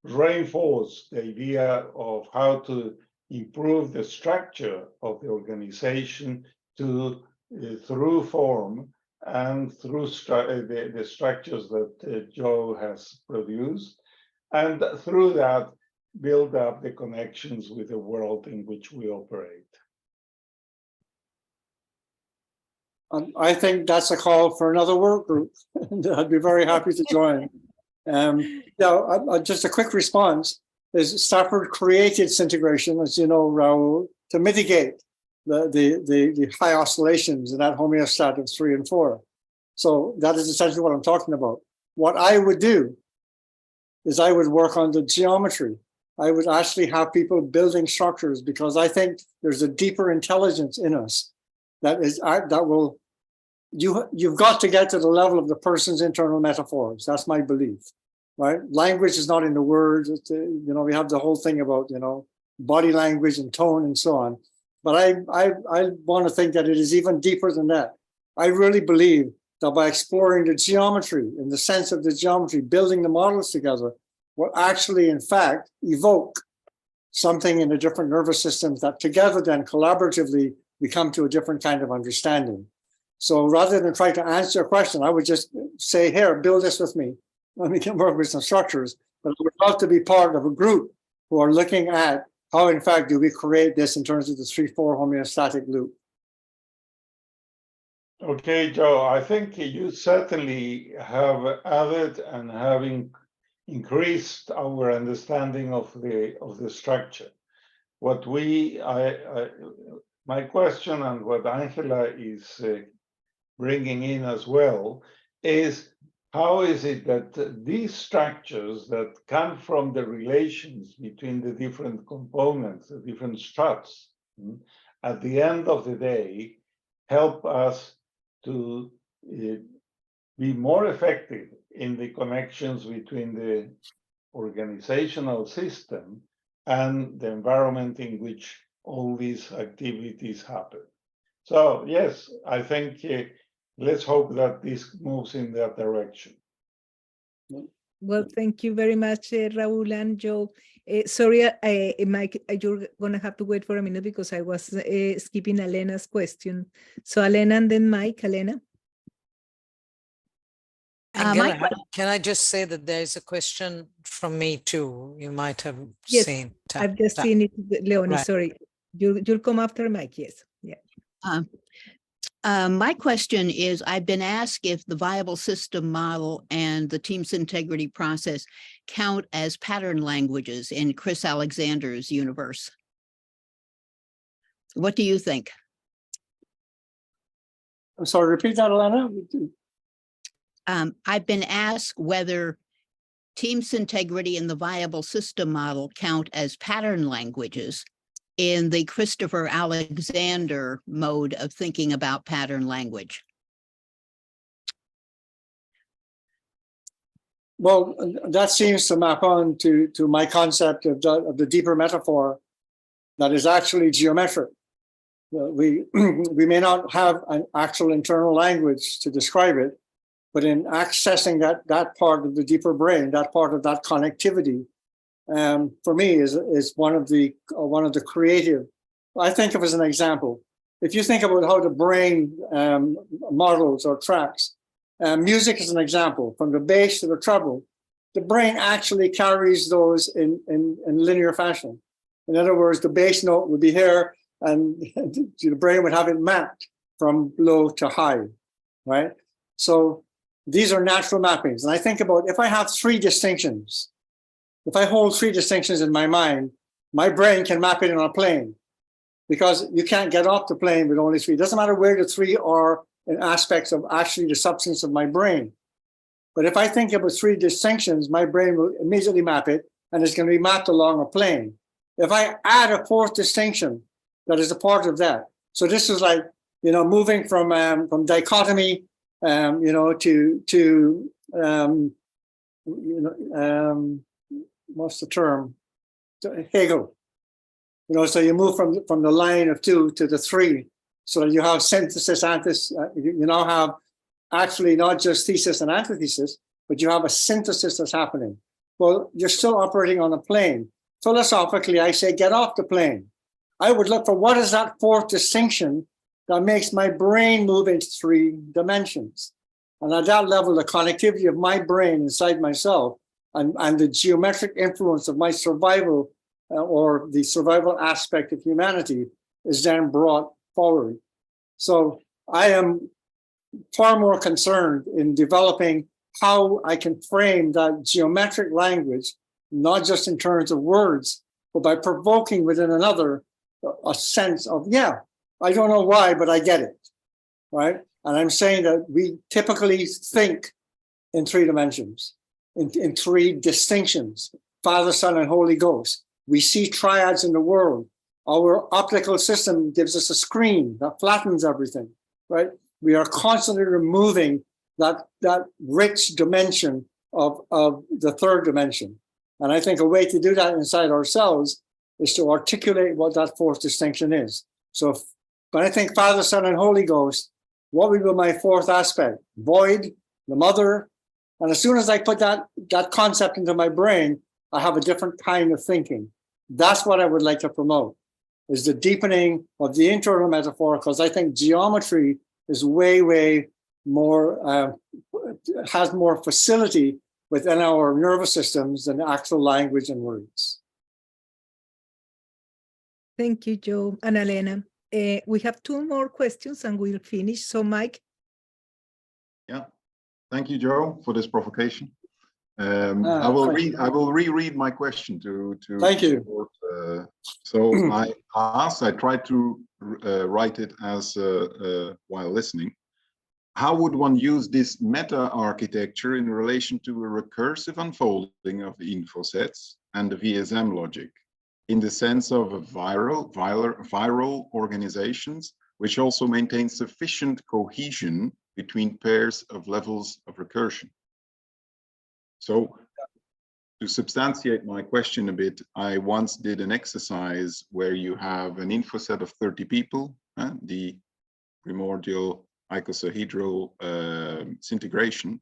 reinforce the idea of how to improve the structure of the organization through form and through the structures that Joe has produced, and through that build up the connections with the world in which we operate. I think that's a call for another work group. I'd be very happy to join. Now, just a quick response is Stafford created Syntegration, as you know, Raul, to mitigate the high oscillations in that homeostat of 3 and 4. So that is essentially what I'm talking about. What I would do is I would work on the geometry. I would actually have people building structures, because I think there's a deeper intelligence in us you've got to get to the level of the person's internal metaphors. That's my belief, right? Language is not in the words. We have the whole thing about, body language and tone and so on. But I want to think that it is even deeper than that. I really believe that by exploring the geometry, in the sense of the geometry, building the models together, will actually, in fact, evoke something in the different nervous systems that together then collaboratively we come to a different kind of understanding. So rather than try to answer a question, I would just say, here, build this with me. Let me work with some structures. But I would love to be part of a group who are looking at how, in fact, do we create this in terms of the 3-4 homeostatic loop. Okay, Joe, I think you certainly have added and having increased our understanding of the structure. What my question and what Angela is bringing in as well is, how is it that these structures that come from the relations between the different components, the different struts, at the end of the day, help us to be more effective in the connections between the organizational system and the environment in which all these activities happen? So yes, I think let's hope that this moves in that direction. Well, thank you very much, Raul and Joe. Sorry, Mike, you're going to have to wait for a minute because I was skipping Alena's question. So Alena and then Mike. Alena. Can I just say that there's a question from me too? You might have seen. I've just seen it, Leonie. Right. Sorry, you'll come after Mike. Yes. Yeah. My question is, I've been asked if the viable system model and the team's integrity process count as pattern languages in Chris Alexander's universe. What do you think? I'm sorry, repeat that, Alena. I've been asked whether team's integrity and the viable system model count as pattern languages in the Christopher Alexander mode of thinking about pattern language. Well, that seems to map on to my concept of the deeper metaphor that is actually geometric. We we may not have an actual internal language to describe it, but in accessing that part of the deeper brain, that part of that connectivity, for me is one of the creative. I think of as an example. If you think about how the brain models or tracks, music is an example. From the bass to the treble, the brain actually carries those in linear fashion. In other words, the bass note would be here, and the brain would have it mapped from low to high, right? So these are natural mappings. And I think about if I have three distinctions, if I hold three distinctions in my mind, my brain can map it on a plane, because you can't get off the plane with only three. It doesn't matter where the three are in aspects of actually the substance of my brain. But if I think about three distinctions, my brain will immediately map it, and it's going to be mapped along a plane. If I add a fourth distinction that is a part of that, so this is like, moving from dichotomy, to what's the term? Hegel. So you move from the line of two to the three. So you have synthesis, antithesis. You now have actually not just thesis and antithesis, but you have a synthesis that's happening. Well, you're still operating on a plane. Philosophically, I say, get off the plane. I would look for what is that fourth distinction that makes my brain move into three dimensions. And at that level, the connectivity of my brain inside myself and the geometric influence of my survival or the survival aspect of humanity is then brought forward. So I am far more concerned in developing how I can frame that geometric language, not just in terms of words, but by provoking within another a sense of, yeah, I don't know why, but I get it, right? And I'm saying that we typically think in three dimensions, in three distinctions, Father, Son, and Holy Ghost. We see triads in the world. Our optical system gives us a screen that flattens everything, right? We are constantly removing that rich dimension of the third dimension. And I think a way to do that inside ourselves is to articulate what that fourth distinction is. So when I think Father, Son, and Holy Ghost, what would be my fourth aspect? Void, the mother. And as soon as I put that concept into my brain, I have a different kind of thinking. That's what I would like to promote, is the deepening of the internal metaphor, because I think geometry is way more, has more facility within our nervous systems than actual language and words. Thank you, Joe and Elena. We have two more questions and we'll finish. So, Mike. Yeah, thank you, Joe, for this provocation. I will reread my question to thank you. So I tried to write it as while listening. How would one use this meta architecture in relation to a recursive unfolding of the info sets and the VSM logic, in the sense of a viral organizations, which also maintain sufficient cohesion between pairs of levels of recursion? So to substantiate my question a bit, I once did an exercise where you have an info set of 30 people, the primordial icosahedral disintegration.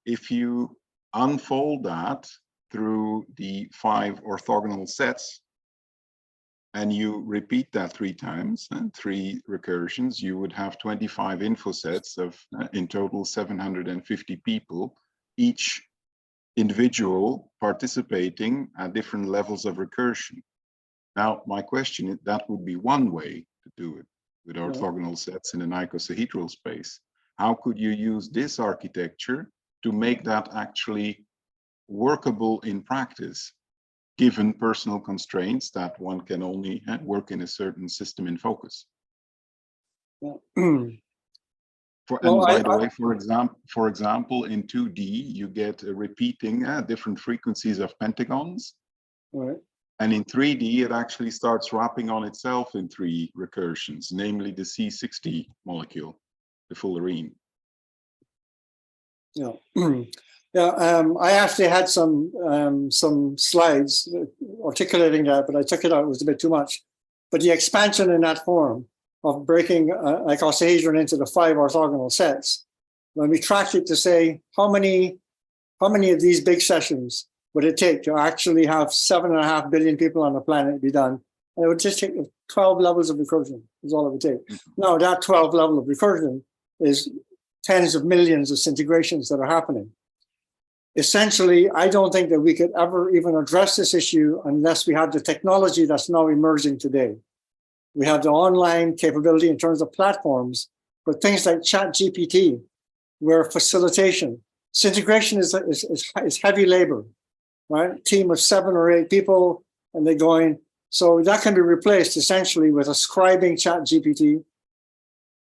If you unfold that through the 5 orthogonal sets, and you repeat that 3 times, 3 recursions, you would have 25 info sets of, in total, 750 people, each individual participating at different levels of recursion. Now, my question is, that would be one way to do it with orthogonal sets in an icosahedral space. How could you use this architecture to make that actually workable in practice, given personal constraints that one can only work in a certain system in focus? Yeah. By the way, for example, in 2D, you get repeating different frequencies of pentagons. Right. And in 3D, it actually starts wrapping on itself in 3 recursions, namely the C60 molecule, the fullerene. Yeah. I actually had some slides articulating that, but I took it out. It was a bit too much. But the expansion in that form, of breaking icosahedron into the 5 orthogonal sets, when we tracked it to say how many of these big sessions would it take to actually have 7.5 billion people on the planet be done, and it would just take 12 levels of recursion is all it would take. Now that 12 level of recursion is tens of millions of integrations that are happening. Essentially, I don't think that we could ever even address this issue unless we have the technology that's now emerging today. We have the online capability in terms of platforms, but things like ChatGPT, where facilitation, integration is heavy labor, right? Team of 7 or 8 people, and they're going. So that can be replaced essentially with ascribing ChatGPT.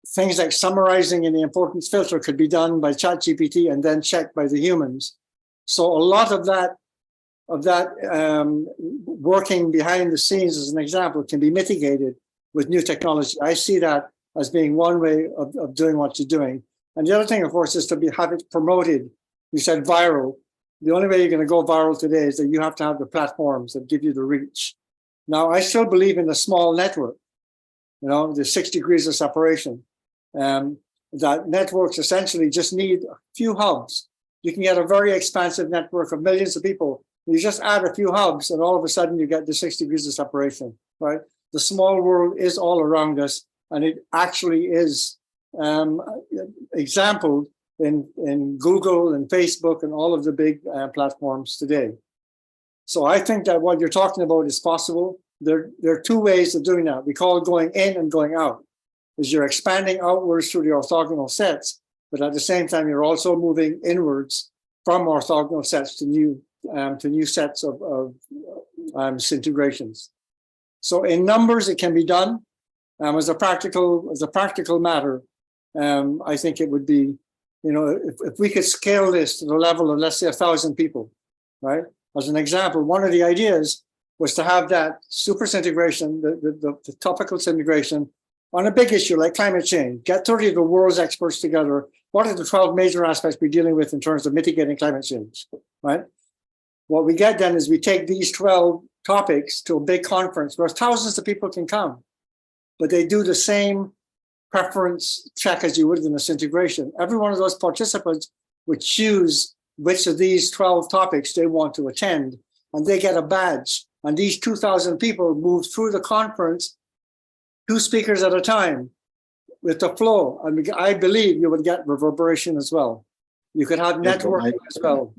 Things like summarizing in the importance filter could be done by ChatGPT and then checked by the humans. So a lot of that working behind the scenes, as an example, can be mitigated with new technology. I see that as being one way of doing what you're doing. And the other thing, of course, is to have it promoted. You said viral. The only way you're going to go viral today is that you have to have the platforms that give you the reach. Now, I still believe in the small network, the 6 degrees of separation. That networks essentially just need a few hubs. You can get a very expansive network of millions of people. You just add a few hubs, and all of a sudden you get the 6 degrees of separation, right? The small world is all around us, and it actually is exampled in Google and Facebook and all of the big platforms today. So I think that what you're talking about is possible. There are 2 ways of doing that. We call it going in and going out. Is you're expanding outwards through the orthogonal sets, but at the same time, you're also moving inwards from orthogonal sets to new sets of integrations. So in numbers, it can be done. As a practical matter, I think it would be, if we could scale this to the level of, let's say, 1,000 people, right? As an example, one of the ideas was to have that super integration, the topical integration on a big issue like climate change. Get 30 of the world's experts together. What are the 12 major aspects we're dealing with in terms of mitigating climate change, right? What we get then is we take these 12 topics to a big conference where thousands of people can come, but they do the same preference check as you would in this integration. Every one of those participants would choose which of these 12 topics they want to attend, and they get a badge. And these 2,000 people move through the conference, 2 speakers at a time, with the flow. And I believe you would get reverberation as well. You could have networking as well.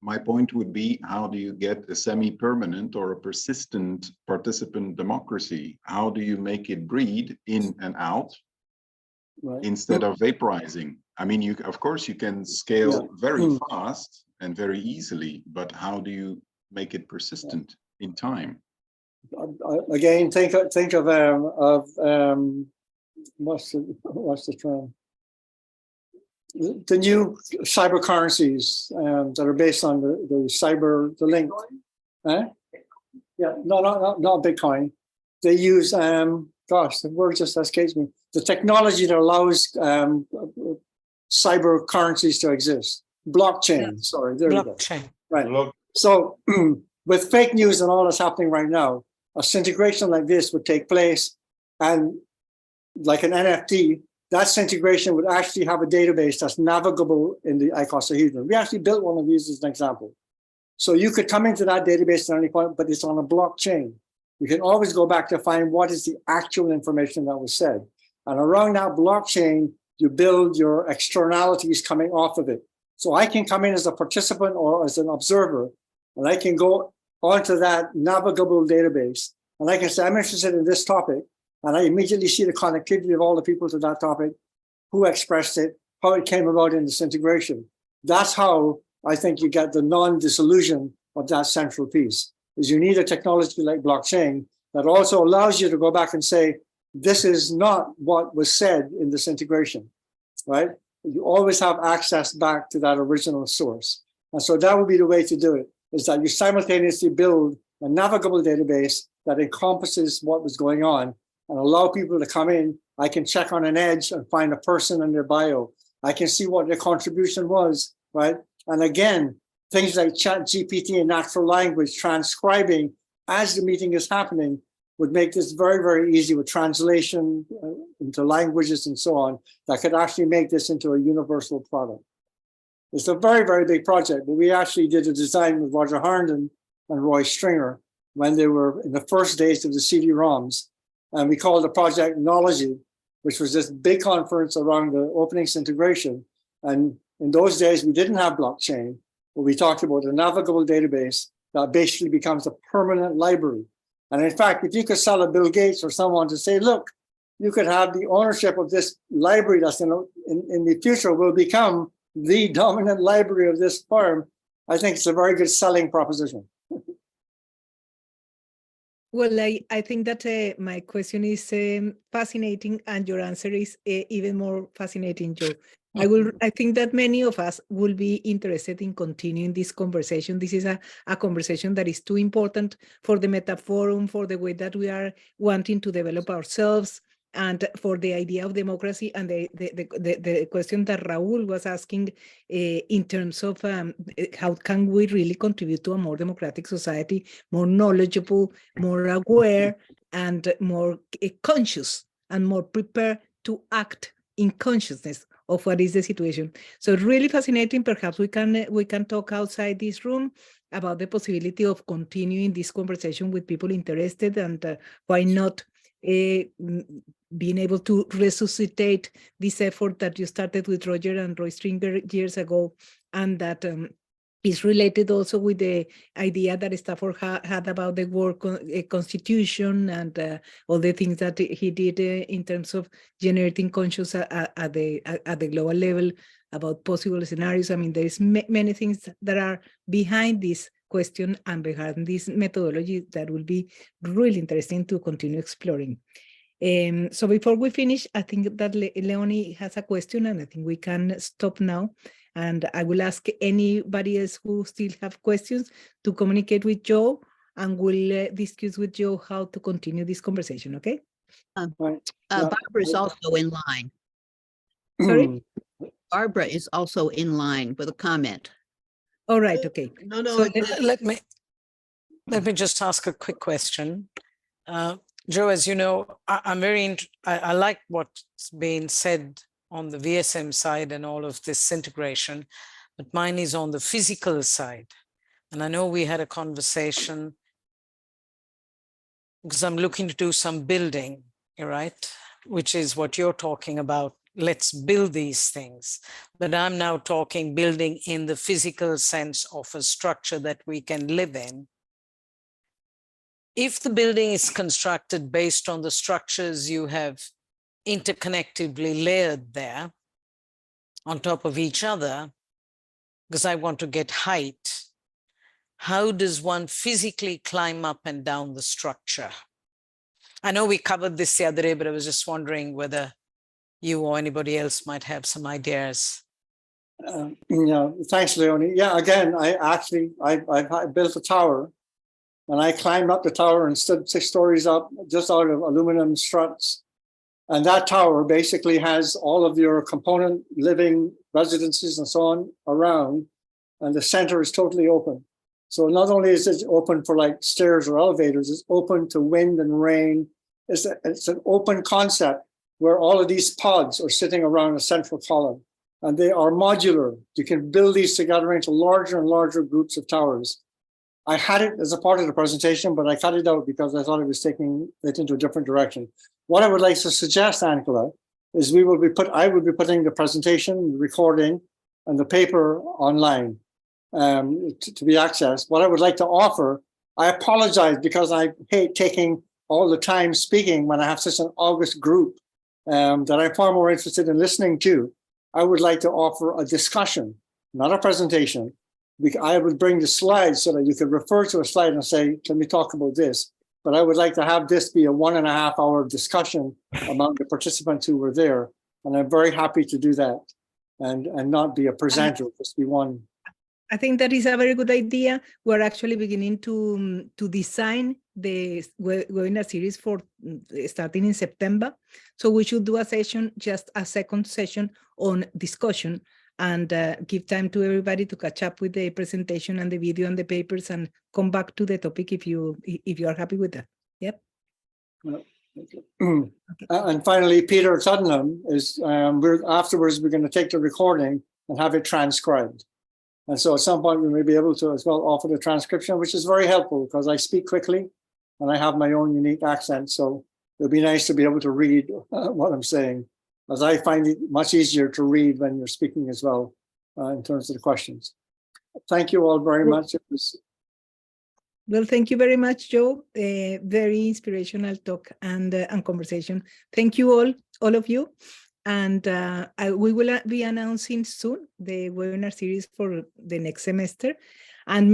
My point would be, how do you get a semi-permanent or a persistent participant democracy? How do you make it breed in and out, right, instead of vaporizing? I mean, of course, you can scale very fast and very easily, but how do you make it persistent in time? Again, think of what's the term? The new cyber currencies that are based on the link. Yeah, not Bitcoin. They use gosh, the word just escapes me. The technology that allows cyber currencies to exist. Blockchain. Sorry, there you go. Right. So with fake news and all that's happening right now, a integration like this would take place, and like an NFT, that integration would actually have a database that's navigable in the icosahedron. We actually built one of these as an example. So you could come into that database at any point, but it's on a blockchain. You can always go back to find what is the actual information that was said. And around that blockchain, you build your externalities coming off of it. So I can come in as a participant or as an observer, and I can go onto that navigable database, and I can say, I'm interested in this topic, and I immediately see the connectivity of all the people to that topic, who expressed it, how it came about in this integration. That's how I think you get the non-dissolution of that central piece, is you need a technology like blockchain that also allows you to go back and say, this is not what was said in this integration, right? You always have access back to that original source. And so that would be the way to do it, is that you simultaneously build a navigable database that encompasses what was going on and allow people to come in. I can check on an edge and find a person in their bio. I can see what their contribution was, right? And again, things like ChatGPT and natural language transcribing as the meeting is happening would make this very, very easy with translation into languages and so on, that could actually make this into a universal product. It's a very, very big project, but we actually did a design with Roger Harnden and Roy Stringer when they were in the first days of the CD-ROMs. And we called the project Knology, which was this big conference around the open integration. And in those days, we didn't have blockchain, but we talked about a navigable database that basically becomes a permanent library. And in fact, if you could sell a Bill Gates or someone to say, look, you could have the ownership of this library that's in the future will become the dominant library of this firm, I think it's a very good selling proposition. Well, I think that my question is fascinating, and your answer is even more fascinating, Joe. I think that many of us will be interested in continuing this conversation. This is a conversation that is too important for the Metaforum, for the way that we are wanting to develop ourselves, and for the idea of democracy, and the question that Raul was asking in terms of how can we really contribute to a more democratic society, more knowledgeable, more aware, and more conscious, and more prepared to act in consciousness of what is the situation. So really fascinating. Perhaps we can talk outside this room about the possibility of continuing this conversation with people interested, and why not being able to resuscitate this effort that you started with Roger and Roy Stringer years ago, and that is related also with the idea that Stafford had about the world constitution, and all the things that he did in terms of generating conscious at the global level about possible scenarios. I mean, there's many things that are behind this question and behind this methodology that will be really interesting to continue exploring. So before we finish, I think that Leonie has a question, and I think we can stop now. And I will ask anybody else who still have questions to communicate with Joe, and we'll discuss with Joe how to continue this conversation, okay? Barbara is also in line. Sorry? Barbara is also in line with a comment. All right, okay. No, so let me just ask a quick question. Joe, as you know, I like what's being said on the VSM side and all of this integration, but mine is on the physical side. And I know we had a conversation because I'm looking to do some building, right? Which is what you're talking about. Let's build these things. But I'm now talking building in the physical sense of a structure that we can live in. If the building is constructed based on the structures you have interconnectively layered there on top of each other, because I want to get height, how does one physically climb up and down the structure? I know we covered this the other day, but I was just wondering whether you or anybody else might have some ideas. Yeah, thanks, Leonie. Yeah, again, I built a tower, and I climbed up the tower and stood 6 stories up just out of aluminum struts. And that tower basically has all of your component living residences and so on around, and the center is totally open. So not only is it open for like stairs or elevators, it's open to wind and rain. It's an open concept where all of these pods are sitting around a central column, and they are modular. You can build these together into larger and larger groups of towers. I had it as a part of the presentation, but I cut it out because I thought it was taking it into a different direction. What I would like to suggest, Angela, is I will be putting the presentation, the recording, and the paper online to be accessed. What I would like to offer, I apologize because I hate taking all the time speaking when I have such an august group that I'm far more interested in listening to. I would like to offer a discussion, not a presentation. I would bring the slides so that you could refer to a slide and say, can we talk about this? But I would like to have this be a 1.5 hour discussion among the participants who were there. And I'm very happy to do that and not be a presenter, just be one. I think that is a very good idea. We're actually beginning to design the webinar series for starting in September. So we should do a session, just a second session on discussion, and give time to everybody to catch up with the presentation and the video and the papers, and come back to the topic if you are happy with that. Yep. And finally, Peter Tuddenham is, afterwards, we're going to take the recording and have it transcribed. And so at some point we may be able to as well offer the transcription, which is very helpful because I speak quickly and I have my own unique accent. So it'll be nice to be able to read what I'm saying, as I find it much easier to read when you're speaking as well in terms of the questions. Thank you all very much. It was... Well, thank you very much, Joe. A very inspirational talk and conversation. Thank you all of you. And we will be announcing soon the webinar series for the next semester. And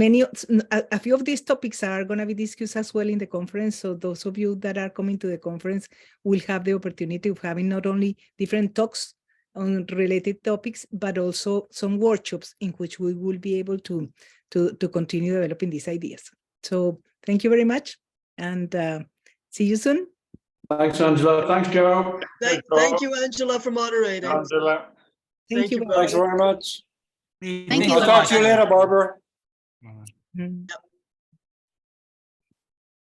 a few of these topics are going to be discussed as well in the conference. So those of you that are coming to the conference will have the opportunity of having not only different talks on related topics, but also some workshops in which we will be able to continue developing these ideas. So thank you very much, and see you soon. Thanks, Angela. Thanks, Joe. Thank you, Angela, for moderating. Angela. Thank you. Thanks very much. Thank you. I'll talk to you later, Barbara. Mm.